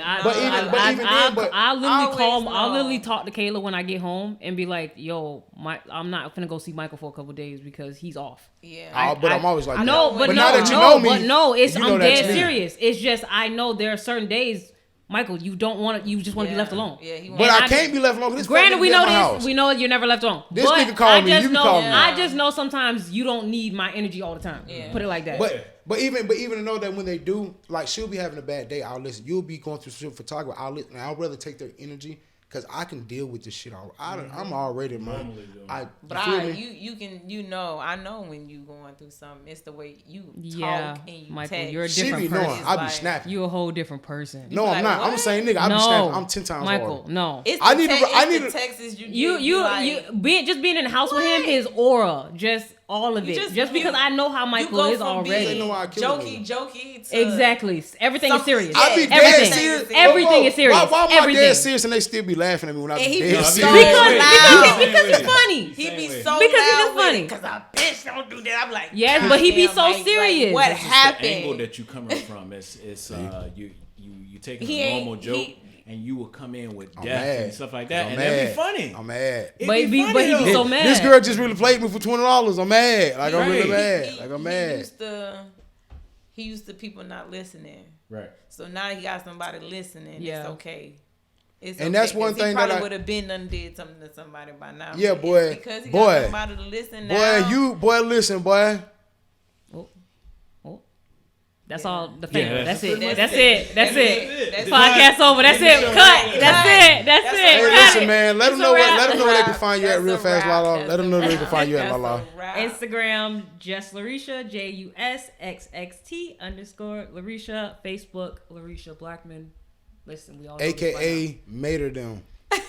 I'll literally talk to Kayla when I get home and be like, "Yo, I'm not gonna go see Michael for a couple of days because he's off." Yeah. But I'm always like, no, that. But now that you know me, I'm dead serious. It's just I know there are certain days. Michael, you don't want to. You just want to be left alone. Yeah, but I can't be left alone. Granted, we know this. House. We know you're never left alone. This nigga call me. You call me. I just know sometimes you don't need my energy all the time. Yeah. Put it like that. But even to know that when they do, like she'll be having a bad day, I'll listen. You'll be going through some photography. I'll listen. I'd rather take their energy. Cause I can deal with this shit. I'm already man. I know when you going through something. It's the way you talk and you Michael, text. you're a different person. I be snapping. You a whole different person. No, I'm not. What? I'm the same nigga. I be snapping. I'm 10 times Michael, harder. no. I need the Texas just being in the house with him, his aura, just all of it. Just because I know how Michael is already. Jokey. Exactly. Everything is serious. I be dead serious. Everything is serious. Why am I dead serious and they still be laughing at me when I be dead serious? Because it's funny. He be so because it's just funny. Because I bitch don't do that. I'm like, yes, but he be so serious. What happened? The angle that you coming from is you taking a normal joke. And you will come in with death and stuff like that, and that'd be funny. I'm mad. But he be so mad. This girl just really played me for $20. I'm mad. Like I'm really mad. Like I'm mad. He used to people not listening. Right. So now he got somebody listening. Yeah. It's okay. And that's one thing that I would have been done did something to somebody by now. Yeah, boy. Because he got somebody to listen now. Boy, listen, boy. That's all the family. That's it. Podcast over. That's it. Cut. That's it. Hey, listen, man. Let them know where they can find you at real fast, Lala. Let them know where they can find you at, Lala. Instagram, Just Larisha, JUSXXT _Larisha. Facebook, Larisha Blackman. Listen, we all AKA Mater them.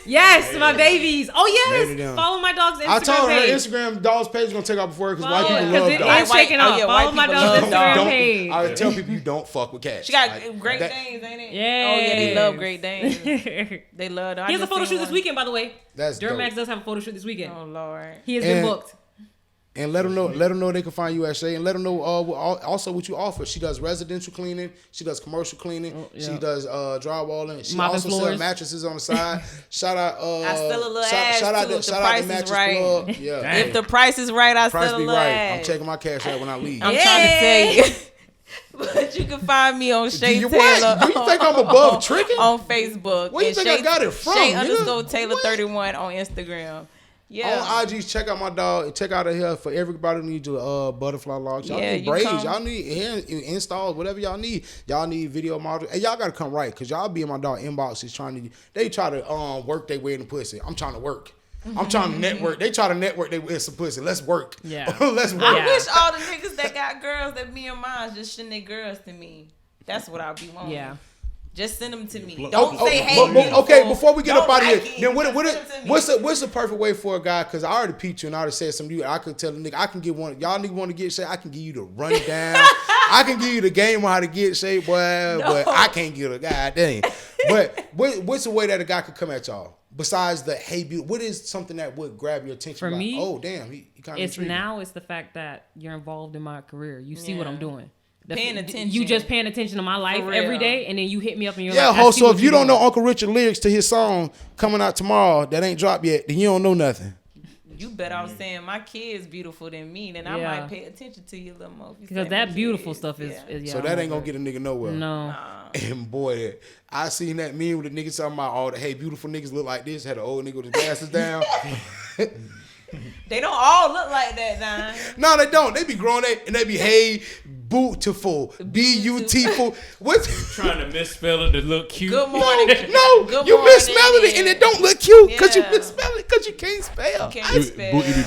Yes, my babies. Oh yes, follow my dog's Instagram page. I told her Instagram dog's page is gonna take off before because white people love dogs. It is shaking off. Follow my dog's Instagram page. I tell people you don't fuck with cats. She got Great Danes, ain't it? Yeah. Oh yeah, they love Great Danes. They love them. He has a photo shoot this weekend, by the way. That's dope. Duramax does have a photo shoot this weekend. Oh Lord, he has been booked. And let them know they can find you at Shay, and let them know also what you offer. She does residential cleaning, she does commercial cleaning, she does drywalling. She also sells mattresses on the side. Shout out, I sell a little ass shout out too. the mattress club. Yeah, if the price is right, I sell a little ass. I'm checking my cash out when I leave. I'm trying to tell you. But you can find me on Shay Taylor. What? Do you think I'm above tricking? On Facebook. Where you think I got it from? Shay_Taylor31 on Instagram. Yeah. On IG, check out my dog and check out here for everybody who needs your butterfly locks. Y'all need braids. Y'all need hair installs, whatever y'all need. Y'all need video models. And y'all gotta come right, cause y'all be in my dog inboxes they try to work their way in the pussy. I'm trying to work. I'm trying to network. They try to network their way in some pussy. Let's work. Yeah. Let's work. I wish all the niggas that got girls that be in mine just send their girls to me. That's what I'll be wanting. Yeah. Just send them to me. Don't say hey. Okay, before we get up out of here, then what's the perfect way for a guy? Because I already peeped you and I already said something to you. I could tell the nigga, I can get one. Y'all nigga want to get shape? I can give you the rundown. I can give you the game on how to get shape, boy. No. But I can't give a goddamn. But what's the way that a guy could come at y'all? Besides the hey, beauty, what is something that would grab your attention? For me, oh damn, he kind of. It's the fact that you're involved in my career. You see what I'm doing. Paying attention. You just paying attention to my life every day, and then you hit me up and you're like, ho, so if you don't know Uncle Richard lyrics to his song coming out tomorrow that ain't dropped yet, then you don't know nothing. You better off saying my kid's beautiful than me, then I might pay attention to you a little more. Because that beautiful stuff is so that ain't gonna get a nigga nowhere. No. And boy, I seen that meme with the niggas talking about all the hey beautiful niggas look like this. Had an old nigga with his glasses down. They don't all look like that, now. No, they don't. They be growing and they be hey beautiful, beautiful. What's trying to misspell it to look cute? Good morning. No, you misspelling it and it don't look cute because you misspell it because you can't spell.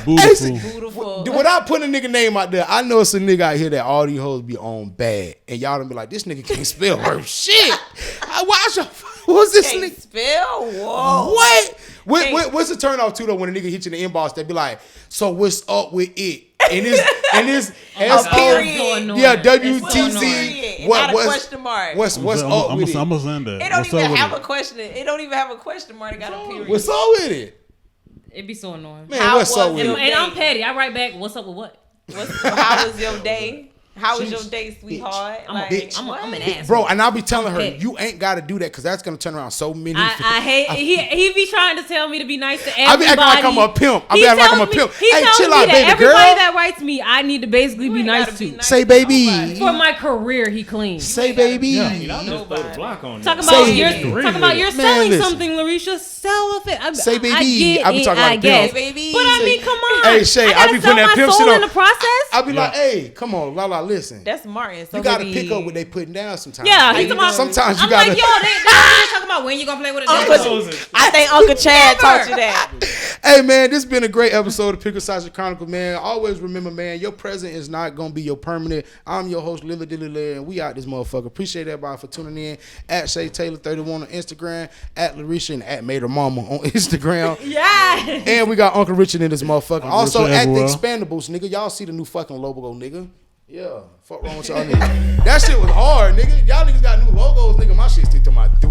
Beautiful. Without putting a nigga name out there, I know it's a nigga out here that all these hoes be on bad, and y'all done be like, this nigga can't spell her shit. What's this can't nigga spell? Whoa. What's the turn off too though when a nigga hit you in the inbox? They be like, so what's up with it? And this period. Yeah, WTC. Not a question mark. What's up with it? I'm gonna send that. It don't even have a question. It don't even have a question mark. It got a period. What's up with it? It'd be so annoying. Man, what's up with it? And I'm petty. I write back, what's up with what? How was your day? How was your day, sweetheart? I'm a bitch. I'm an ass. Bro, and I'll be telling her, you ain't got to do that because that's going to turn around so many. I hate, he be trying to tell me to be nice to everybody. I be acting like I'm a pimp. He tells me that everybody that writes me, I need to basically be nice to. Say baby. For my career, he cleans. Say baby. Yeah, talking about you're selling something, Larisha. Sell a fit. Say baby. I be talking like pimp. But I mean, come on. Hey, Shay, I be putting that pimp shit on. In the process. I be like, hey, come on, Lala, listen. That's Martin. So you gotta pick up what they putting down sometimes. Yeah, like, sometimes you gotta. I'm like, yo, they talking about when you gonna play with it. I think Uncle Chad taught you that. Hey man, this has been a great episode of Pickled Sausage Chronicles, man. Always remember, man, your present is not gonna be your permanent. I'm your host, Lilly Dilly, and we out this motherfucker. Appreciate everybody for tuning in. At Shay Taylor31 on Instagram, at Larisha and at Mater Mama on Instagram. Yeah. And we got Uncle Richard in this motherfucker. Also at the Expandables, nigga. Y'all see the new fucking logo, nigga. Yeah, fuck wrong with y'all niggas. That shit was hard, nigga. Y'all niggas got new logos, nigga. My shit stick to my dude.